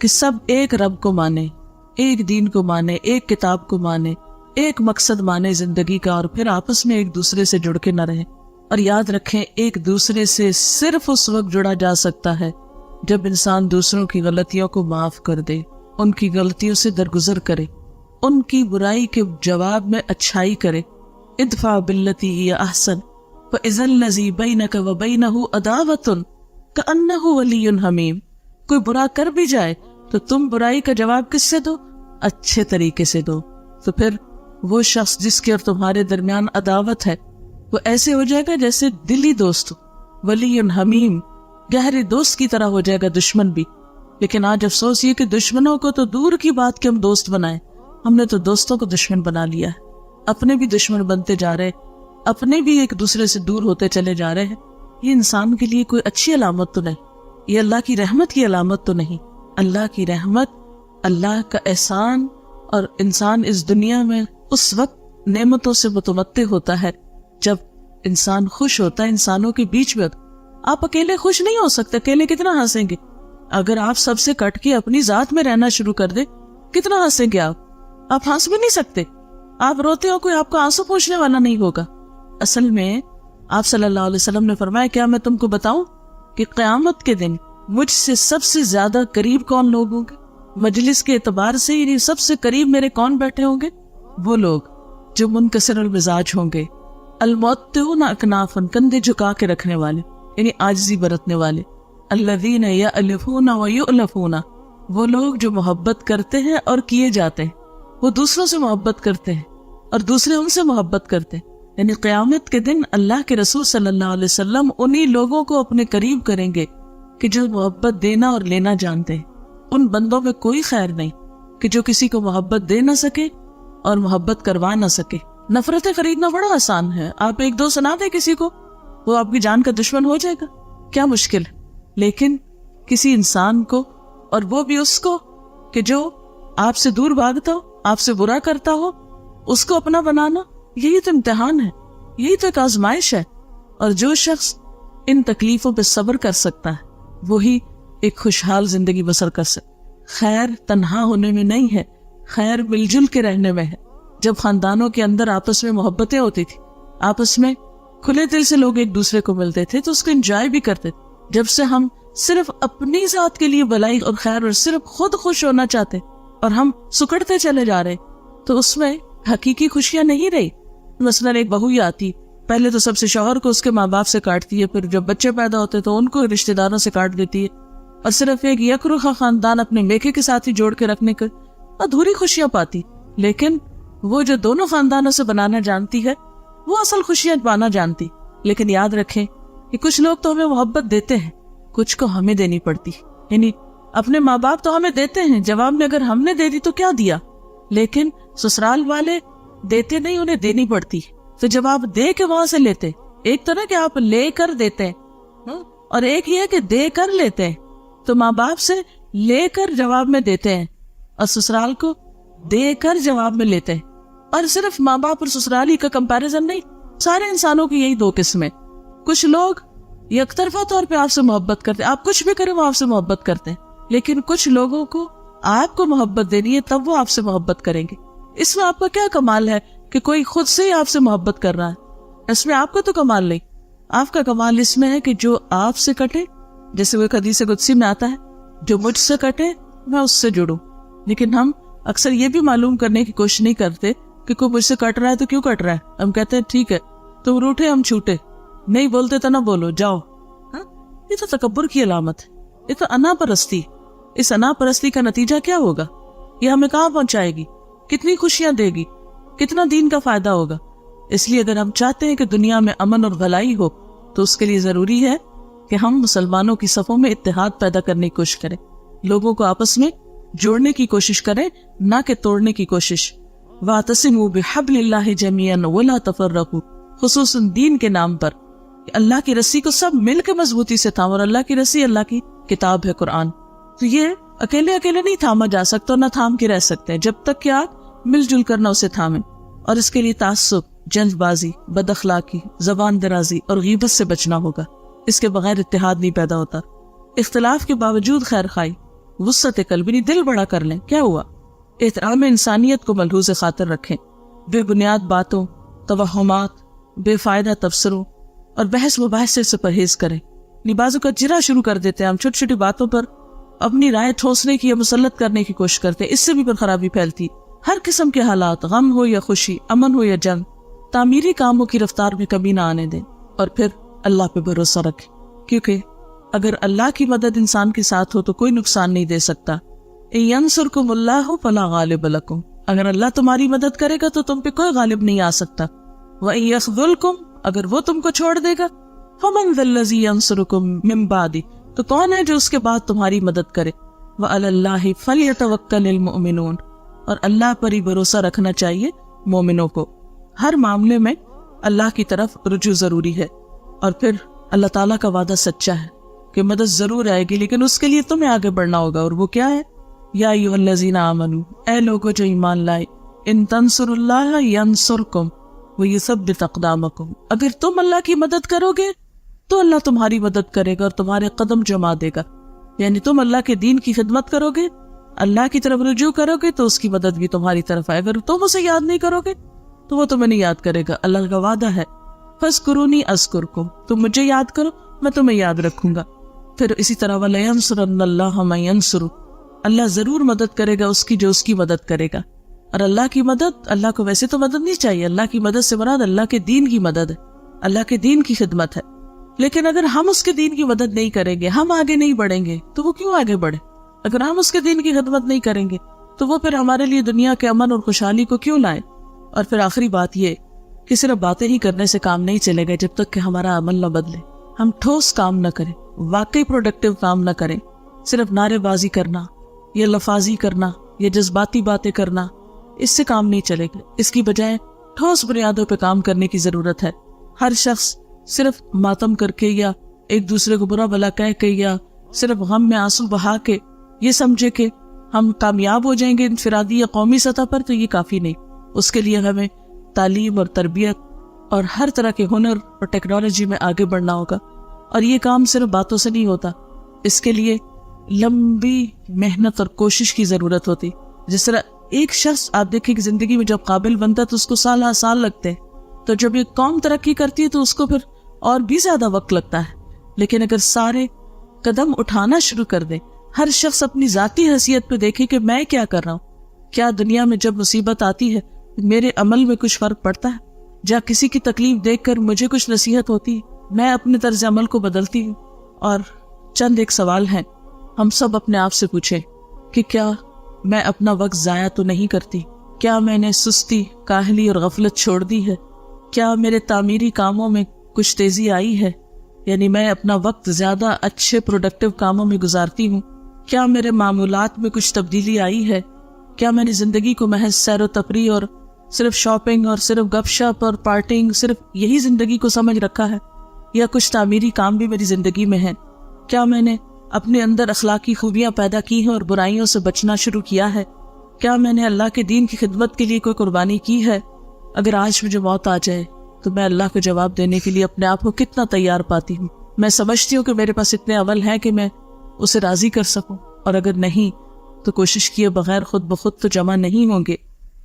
کہ سب ایک رب کو مانے، ایک دین کو مانے، ایک کتاب کو مانے، ایک مقصد مانے زندگی کا، اور پھر آپس میں ایک دوسرے سے جڑ کے نہ رہیں. اور یاد رکھیں ایک دوسرے سے صرف اس وقت جڑا جا سکتا ہے جب انسان دوسروں کی غلطیوں کو معاف کر دے، ان کی غلطیوں سے درگزر کرے، ان کی برائی کے جواب میں اچھائی کرے. ادفع باللتی ہی احسن فاذا الذی بینک وبینہ عداوۃ کأنہ ولی حمیم. کوئی برا کر بھی جائے تو تم برائی کا جواب کس سے دو؟ اچھے طریقے سے دو. تو پھر وہ شخص جس کے اور تمہارے درمیان عداوت ہے وہ ایسے ہو جائے گا جیسے دلی دوست، ولی حمیم، گہرے دوست کی طرح ہو جائے گا دشمن بھی. لیکن آج افسوس یہ کہ دشمنوں کو تو دور کی بات کہ ہم دوست بنائیں، ہم نے تو دوستوں کو دشمن بنا لیا ہے، اپنے بھی دشمن بنتے جا رہے، اپنے بھی ایک دوسرے سے دور ہوتے چلے جا رہے ہیں. یہ انسان کے لیے کوئی اچھی علامت تو نہیں، یہ اللہ کی رحمت کی علامت تو نہیں. اللہ کی رحمت، اللہ کا احسان، اور انسان اس دنیا میں اس وقت نعمتوں سے متمتع ہوتا ہے جب انسان خوش ہوتا ہے انسانوں کے بیچ میں. آپ اکیلے خوش نہیں ہو سکتے، اکیلے کتنا ہنسیں گے؟ اگر آپ سب سے کٹ کے اپنی ذات میں رہنا شروع کر دیں کتنا ہنسیں گے آپ ہنس بھی نہیں سکتے. آپ روتے ہو، کوئی آپ کو آنسو پوچھنے والا نہیں ہوگا. اصل میں آپ صلی اللہ علیہ وسلم نے فرمایا کیا میں تم کو بتاؤں کہ قیامت کے دن مجھ سے سب سے زیادہ قریب کون لوگ ہوں گے؟ مجلس کے اعتبار سے یعنی سب سے قریب میرے کون بیٹھے ہوں گے؟ وہ لوگ جو منکسر المزاج ہوں گے، المعطئون اکنافا، کندھے جھکا کے رکھنے والے یعنی عاجزی برتنے والے، الذین یألفون ویؤلفون، وہ لوگ جو محبت کرتے ہیں اور کیے جاتے ہیں، وہ دوسروں سے محبت کرتے ہیں اور دوسرے ان سے محبت کرتے ہیں۔ یعنی قیامت کے دن اللہ کے رسول صلی اللہ علیہ وسلم انہی لوگوں کو اپنے قریب کریں گے کہ جو محبت دینا اور لینا جانتے ہیں۔ ان بندوں میں کوئی خیر نہیں کہ جو کسی کو محبت دے نہ سکے اور محبت کروا نہ سکے۔ نفرتیں خریدنا بڑا آسان ہے، آپ ایک دو سنا دیں کسی کو، وہ آپ کی جان کا دشمن ہو جائے گا، کیا مشکل ہے۔ لیکن کسی انسان کو، اور وہ بھی اس کو کہ جو آپ سے دور بھاگتا ہو، آپ سے برا کرتا ہو، اس کو اپنا بنانا، یہی تو امتحان ہے، یہی تو ایک آزمائش ہے۔ اور جو شخص ان تکلیفوں پہ صبر کر سکتا ہے وہی ایک خوشحال زندگی بسر کر سکتا۔ خیر تنہا ہونے میں نہیں ہے، خیر مل جل کے رہنے میں ہے۔ جب خاندانوں کے اندر آپس میں محبتیں ہوتی تھی، آپس میں کھلے دل سے لوگ ایک دوسرے کو ملتے تھے تو اس کو انجوائے بھی کرتے تھے۔ جب سے ہم صرف اپنی ذات کے لیے بھلائی اور خیر اور صرف خود خوش ہونا چاہتے اور ہم سکڑتے چلے جا رہے تو اس میں حقیقی خوشیاں نہیں رہی۔ مثلاً ایک بہو ہی آتی، پہلے تو سب سے شوہر کو اس کے ماں باپ سے کاٹتی ہے، پھر جب بچے پیدا ہوتے تو ان کو رشتہ داروں سے کاٹ دیتی ہے، اور صرف ایک یکرخا خاندان اپنے میکے کے ساتھ ہی جوڑ کے رکھنے کو ادھوری خوشیاں پاتی۔ لیکن وہ جو دونوں خاندانوں سے بنانا جانتی ہے وہ اصل خوشیاں پانا جانتی۔ لیکن یاد رکھیں کہ کچھ لوگ تو ہمیں محبت دیتے ہیں، کچھ کو ہمیں دینی پڑتی، یعنی اپنے ماں باپ تو ہمیں دیتے ہیں، جواب میں اگر ہم نے دے دی تو کیا دیا، لیکن سسرال والے دیتے نہیں، انہیں دینی پڑتی۔ تو جب آپ دے کے وہاں سے لیتے، ایک تو نا کہ آپ لے کر دیتے ہیں اور ایک یہ کہ دے کر لیتے ہیں، تو ماں باپ سے لے کر جواب میں دیتے ہیں اور سسرال کو دے کر جواب میں لیتے ہیں۔ اور صرف ماں باپ اور سسرال ہی کا کمپیریزن نہیں، سارے انسانوں کی یہی دو قسمیں۔ کچھ لوگ یک طرفہ طور پہ آپ سے محبت کرتے، آپ کچھ بھی کریں وہ آپ سے محبت کرتے ہیں، لیکن کچھ لوگوں کو آپ کو محبت دینی ہے تب وہ آپ سے محبت کریں گے۔ اس میں آپ کا کیا کمال ہے کہ کوئی خود سے ہی آپ سے محبت کر رہا ہے؟ اس میں آپ کا تو کمال نہیں، آپ کا کمال اس میں ہے کہ جو آپ سے کٹے، جیسے وہ حدیث قدسی میں آتا ہے، جو مجھ سے کٹے میں اس سے جڑوں۔ لیکن ہم اکثر یہ بھی معلوم کرنے کی کوشش نہیں کرتے کہ کوئی مجھ سے کٹ رہا ہے تو کیوں کٹ رہا ہے۔ ہم کہتے ہیں ٹھیک ہے تم روٹھے ہم چھوٹے، نہیں بولتے تو نہ بولو، جاؤ۔ یہ تو تکبر کی علامت ہے، یہ تو انا پرستی۔ اس انا پرستی کا نتیجہ کیا ہوگا؟ یہ ہمیں کہاں پہنچائے گی؟ کتنی خوشیاں دے گی؟ کتنا دین کا فائدہ ہوگا؟ اس لیے اگر ہم چاہتے ہیں کہ دنیا میں امن اور بھلائی ہو تو اس کے لیے ضروری ہے کہ ہم مسلمانوں کی صفوں میں اتحاد پیدا کرنے کی کوشش کریں، لوگوں کو آپس میں جوڑنے کی کوشش کریں، نہ کہ توڑنے کی کوشش۔ وَاعْتَصِمُوا بِحَبْلِ اللَّهِ جَمِيعًا وَلَا تَفَرَّقُوا، خصوصاً دین کے نام پر کہ اللہ کی رسی کو سب مل کے مضبوطی سے تھام، اور اللہ کی رسی اللہ کی کتاب ہے، قرآن۔ تو یہ اکیلے اکیلے نہیں تھاما جا سکتا اور نہ تھام کے رہ سکتے جب تک کہ آپ مل جل کر نہ اسے تھامیں۔ اور اس کے لیے تعصب، جنگ بازی، بد اخلاقی، زبان درازی اور غیبت سے بچنا ہوگا۔ اس کے بغیر اتحاد نہیں پیدا ہوتا۔ اختلاف کے باوجود خیر خواہی، وسعت قلب، یعنی دل بڑا کر لیں، کیا ہوا؟ احترام انسانیت کو ملحوظ خاطر رکھیں، بے بنیاد باتوں، توہمات، بے فائدہ تبصروں اور بحث مباحثے سے پرہیز کریں۔ بعض اوقات جرا شروع کر دیتے ہیں ہم، چھوٹی چھوٹی باتوں پر اپنی رائے ٹھوسنے کی یا مسلط کرنے کی کوشش کرتے ہیں، اس سے بھی پر خرابی پھیلتی۔ ہر قسم کے حالات، غم ہو یا خوشی، امن ہو یا جنگ، تعمیری کاموں کی رفتار میں کمی نہ آنے دیں، اور پھر اللہ پہ بھروسہ رکھیں، کیونکہ اگر اللہ کی مدد انسان کے ساتھ ہو تو کوئی نقصان نہیں دے سکتا۔ ینصرکم اللہ فلا غالب لکم، اگر اللہ تمہاری مدد کرے گا تو تم پہ کوئی غالب نہیں آ سکتا۔ وَإِن يَخْذُلْكُمْ، اگر وہ تم کو چھوڑ دے گا، فَمَنْ ذَا الَّذِي يَنصُرُكُمْ مِنْ بَعْدِهِ، تو کون ہے جو اس کے بعد تمہاری مدد کرے؟ وَعَلَى اللَّهِ فَلْيَتَوَكَّلِ الْمُؤْمِنُونَ، اور اللہ پر ہی بھروسہ رکھنا چاہیے مومنوں کو۔ ہر معاملے میں اللہ کی طرف رجوع ضروری ہے، اور پھر اللہ تعالیٰ کا وعدہ سچا ہے کہ مدد ضرور آئے گی، لیکن اس کے لیے تمہیں آگے بڑھنا ہوگا، اور وہ کیا ہے؟ یا ایھا الذین آمنوا، اے لوگو جو ایمان لائے، ان تنصروا اللہ ینصرکم ویثبت اقدامکم، اگر تم اللہ کی مدد کرو گے تو اللہ تمہاری مدد کرے گا اور تمہارے قدم جما دے گا۔ یعنی تم اللہ کے دین کی خدمت کرو گے، اللہ کی طرف رجوع کرو گے تو اس کی مدد بھی تمہاری طرف آئے۔ اگر تم اسے یاد نہیں کرو گے تو وہ تمہیں نہیں یاد کرے گا، اللہ کا وعدہ ہے۔ فاذکرونی اذکرکم، تم مجھے یاد کرو میں تمہیں یاد رکھوں گا۔ پھر اسی طرح وَلَيَنْصُرَنَّ اللَّهَ مَن يَنْصُرُهُ، اللہ ضرور مدد کرے گا اس کی جو اس کی مدد کرے گا۔ اور اللہ کی مدد، اللہ کو ویسے تو مدد نہیں چاہیے، اللہ کی مدد سے مراد اللہ کے دین کی مدد ہے، اللہ کے دین کی خدمت ہے۔ لیکن اگر ہم اس کے دین کی مدد نہیں کریں گے، ہم آگے نہیں بڑھیں گے، تو وہ کیوں آگے بڑھے؟ اگر ہم اس کے دین کی خدمت نہیں کریں گے تو وہ پھر ہمارے لیے دنیا کے امن اور خوشحالی کو کیوں لائے؟ اور پھر آخری بات یہ کہ صرف باتیں ہی کرنے سے کام نہیں چلے گا جب تک کہ ہمارا عمل نہ بدلے، ہم ٹھوس کام نہ کریں، واقعی پروڈکٹیو کام نہ کریں۔ صرف نعرے بازی کرنا یا لفاظی کرنا یا جذباتی باتیں کرنا، اس سے کام نہیں چلے گا۔ اس کی بجائے ٹھوس بنیادوں پہ کام کرنے کی ضرورت ہے۔ ہر شخص صرف ماتم کر کے یا ایک دوسرے کو برا بھلا کہہ کے یا صرف غم میں آنسو بہا کے یہ سمجھے کہ ہم کامیاب ہو جائیں گے انفرادی یا قومی سطح پر، تو یہ کافی نہیں۔ اس کے لیے ہمیں تعلیم اور تربیت اور ہر طرح کے ہنر اور ٹیکنالوجی میں آگے بڑھنا ہوگا، اور یہ کام صرف باتوں سے نہیں ہوتا، اس کے لیے لمبی محنت اور کوشش کی ضرورت ہوتی۔ جس طرح ایک شخص آپ دیکھیں کہ زندگی میں جب قابل بنتا ہے تو اس کو سال لگتے ہیں، تو جب ایک قوم ترقی کرتی ہے تو اس کو پھر اور بھی زیادہ وقت لگتا ہے۔ لیکن اگر سارے قدم اٹھانا شروع کر دیں، ہر شخص اپنی ذاتی حیثیت پہ دیکھے کہ میں کیا کر رہا ہوں، کیا دنیا میں جب مصیبت آتی ہے میرے عمل میں کچھ فرق پڑتا ہے، یا کسی کی تکلیف دیکھ کر مجھے کچھ نصیحت ہوتی ہے، میں اپنے طرز عمل کو بدلتی ہوں۔ اور چند ایک سوال ہیں، ہم سب اپنے آپ سے پوچھیں کہ کیا میں اپنا وقت ضائع تو نہیں کرتی؟ کیا میں نے سستی، کاہلی اور غفلت چھوڑ دی ہے؟ کیا میرے تعمیری کاموں میں کچھ تیزی آئی ہے؟ یعنی میں اپنا وقت زیادہ اچھے پروڈکٹیو کاموں میں گزارتی ہوں؟ کیا میرے معمولات میں کچھ تبدیلی آئی ہے؟ کیا میں نے زندگی کو محض سیر و تفریح اور صرف شاپنگ اور صرف گپ شپ اور پارٹنگ، صرف یہی زندگی کو سمجھ رکھا ہے، یا کچھ تعمیری کام بھی میری زندگی میں ہیں؟ کیا میں نے اپنے اندر اخلاقی خوبیاں پیدا کی ہیں اور برائیوں سے بچنا شروع کیا ہے؟ کیا میں نے اللہ کے دین کی خدمت کے لیے کوئی قربانی کی ہے؟ اگر آج مجھے موت آ جائے تو میں اللہ کو جواب دینے کے لیے اپنے آپ کو کتنا تیار پاتی ہوں؟ میں سمجھتی ہوں کہ میرے پاس اتنے عمل ہیں کہ میں اسے راضی کر سکوں، اور اگر نہیں تو کوشش کیے بغیر خود بخود تو جمع نہیں ہوں گے۔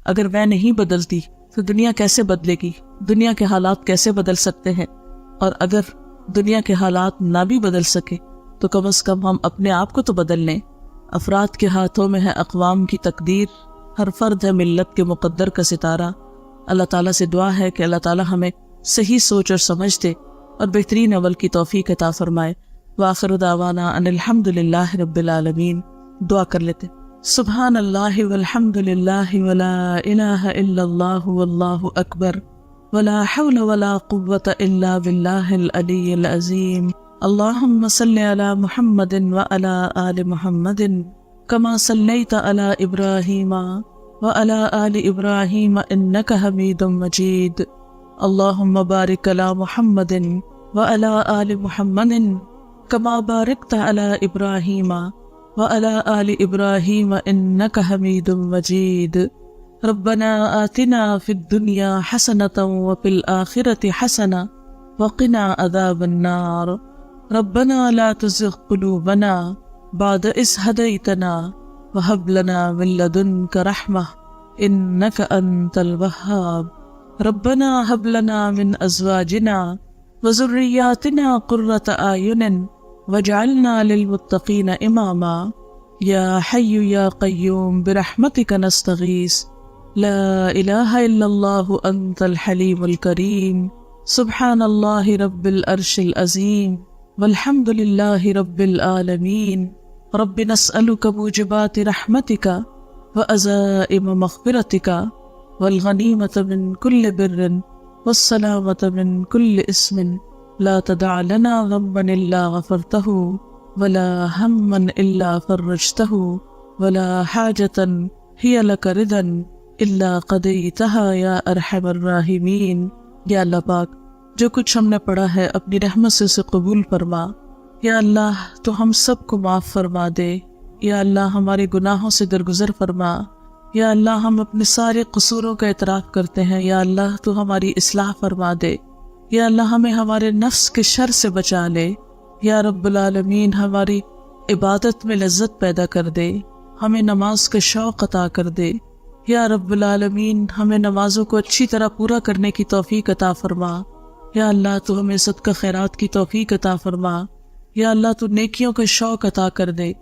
اگر میں نہیں بدلتی تو دنیا کیسے بدلے گی؟ دنیا کے حالات کیسے بدل سکتے ہیں؟ اور اگر دنیا کے حالات نہ بھی بدل سکے تو کم از کم ہم اپنے آپ کو تو بدل لیں۔ افراد کے ہاتھوں میں ہے اقوام کی تقدیر، ہر فرد ہے ملت کے مقدر کا ستارہ۔ اللہ تعالیٰ سے دعا ہے کہ اللہ تعالیٰ ہمیں صحیح سوچ اور سمجھ دے اور بہترین عمل کی توفیق عطا فرمائے۔ وآخر دعوانا ان الحمد للہ رب العالمین۔ دعا کر لیتے، سبحان اللہ والحمد للہ ولا الہ الا اللہ واللہ اکبر ولا حول ولا قوة الا باللہ العلی العظیم۔ اللہم صل علی محمد وعلی آل محمد کما صلیت علی ابراہیم وعلی آل ابراہیم انک حمید مجید۔ اللہم بارک علی محمد وعلی آل محمد کما بارکت علی ابراہیم وعلی آل ابراہیم انک حمید مجید۔ ربنا آتنا فی الدنیا حسنۃ وفی الآخرۃ حسنۃ وقنا عذاب النار۔ ربنا لا تزغ قلوبنا بعد إذ هديتنا وهب لنا من لدنك رحمة إنك أنت الوهاب۔ ربنا هب لنا من أزواجنا وذرياتنا قرة أعين واجعلنا للمتقين إماما۔ يا حي يا قيوم برحمتك نستغيث، لا إله إلا الله أنت الحليم الكريم۔ سبحان الله رب العرش العظيم والحمد لله رب العالمين۔ رب نسألك موجبات رحمتك وعزائم مغفرتك والغنيمة من كل بر والسلامة من كل اسم، لا تدع لنا ذنبا إلا غفرته ولا هما إلا فرجته ولا حاجة هي لك رضا إلا قضيتها يا أرحم الراحمين۔ یا اللہ پاک، جو کچھ ہم نے پڑھا ہے اپنی رحمت سے اسے قبول فرما۔ یا اللہ تو ہم سب کو معاف فرما دے۔ یا اللہ ہمارے گناہوں سے درگزر فرما۔ یا اللہ ہم اپنے سارے قصوروں کا اعتراف کرتے ہیں، یا اللہ تو ہماری اصلاح فرما دے۔ یا اللہ ہمیں ہمارے نفس کے شر سے بچا لے۔ یا رب العالمین ہماری عبادت میں لذت پیدا کر دے، ہمیں نماز کا شوق عطا کر دے۔ یا رب العالمین ہمیں نمازوں کو اچھی طرح پورا کرنے کی توفیق عطا فرما۔ یا اللہ تو ہمیں صدقہ خیرات کی توفیق عطا فرما۔ یا اللہ تو نیکیوں کا شوق عطا کر دے،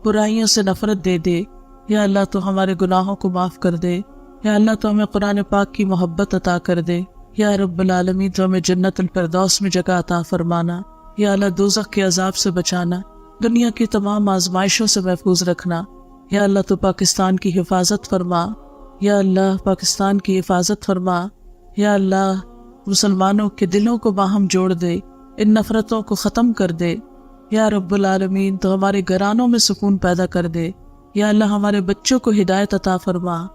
برائیوں سے نفرت دے دے۔ یا اللہ تو ہمارے گناہوں کو معاف کر دے۔ یا اللہ تو ہمیں قرآن پاک کی محبت عطا کر دے۔ یا رب العالمین تو ہمیں جنت الفردوس میں جگہ عطا فرمانا۔ یا اللہ دوزخ کے عذاب سے بچانا، دنیا کی تمام آزمائشوں سے محفوظ رکھنا۔ یا اللہ تو پاکستان کی حفاظت فرما۔ یا اللہ پاکستان کی حفاظت فرما۔ یا اللہ مسلمانوں کے دلوں کو باہم جوڑ دے، ان نفرتوں کو ختم کر دے۔ یا رب العالمین تو ہمارے گھرانوں میں سکون پیدا کر دے۔ یا اللہ ہمارے بچوں کو ہدایت عطا فرما۔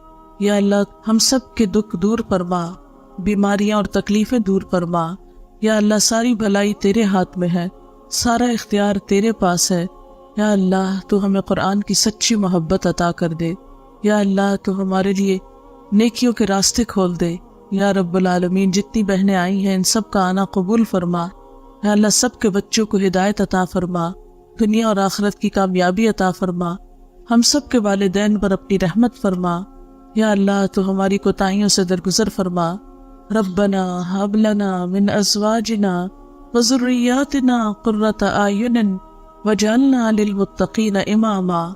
یا اللہ ہم سب کے دکھ دور فرما، بیماریاں اور تکلیفیں دور فرما۔ یا اللہ ساری بھلائی تیرے ہاتھ میں ہے، سارا اختیار تیرے پاس ہے۔ یا اللہ تو ہمیں قرآن کی سچی محبت عطا کر دے۔ یا اللہ تو ہمارے لیے نیکیوں کے راستے کھول دے۔ یا رب العالمین جتنی بہنیں آئی ہیں ان سب کا آنا قبول فرما۔ یا اللہ سب کے بچوں کو ہدایت عطا فرما، دنیا اور آخرت کی کامیابی عطا فرما۔ ہم سب کے والدین پر اپنی رحمت فرما۔ یا اللہ تو ہماری کوتاہیوں سے درگزر فرما۔ ربنا ہب لنا من ازواجنا وذریاتنا قرۃ اعین وجعلنا للمتقین اماما۔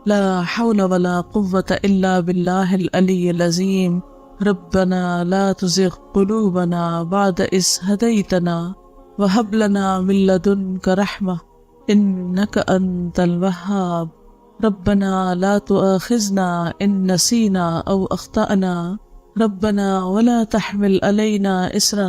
لا حول ولا قوة الا باللہ العلی العظیم۔ ربنا لا تزغ قلوبنا بعد اذ ہدیتنا وہب لنا من لدنک رحمہ انک انت الوہاب۔ ربنا لا تؤاخذنا ان نسینا او اخطأنا ربنا ولا تحمل علینا اسرا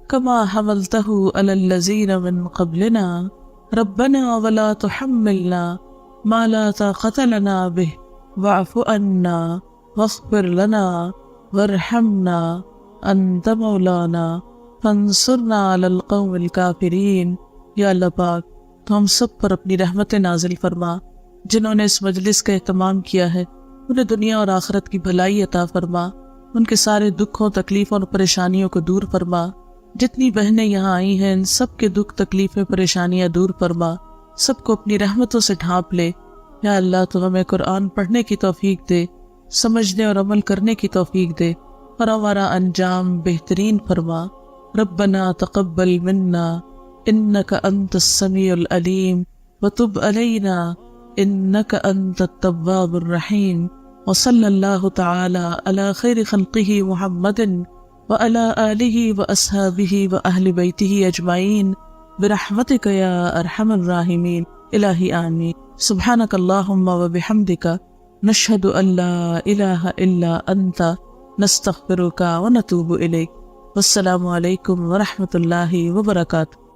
کما حملته علی الذین من قبلنا ربنا ولا تحملنا ما لا طاقة لنا به واعف عنا واغفر لنا وارحمنا انت مولانا فانصرنا علی القوم الکافرین۔ یا اللہ پاک تو ہم سب پر اپنی رحمت نازل فرما۔ جنہوں نے اس مجلس کا اہتمام کیا ہے انہیں دنیا اور آخرت کی بھلائی عطا فرما، ان کے سارے دکھوں تکلیفوں اور پریشانیوں کو دور فرما۔ جتنی بہنیں یہاں آئی ہیں ان سب کے دکھ تکلیفیں پریشانیاں دور فرما، سب کو اپنی رحمتوں سے ڈھانپ لے۔ یا اللہ تو ہمیں قرآن پڑھنے کی توفیق دے، سمجھنے اور عمل کرنے کی توفیق دے، اور ہمارا انجام بہترین فرما۔ ربنا تقبل منا انک انت السمیع العلیم وتب علینا انک انت التواب الرحیم۔ وصلی اللہ تعالی علی خیر خلقہ محمد وعلی آلہ واصحابہ واہل بیتہ اجمعین برحمتک یا ارحم الراحمین۔ الہی آمین۔ سبحانک اللہم وبحمدک نشہد ان لا الہ الا انت نستغفرک ونتوب الیک۔ والسلام علیکم ورحمۃ اللہ وبرکاتہ۔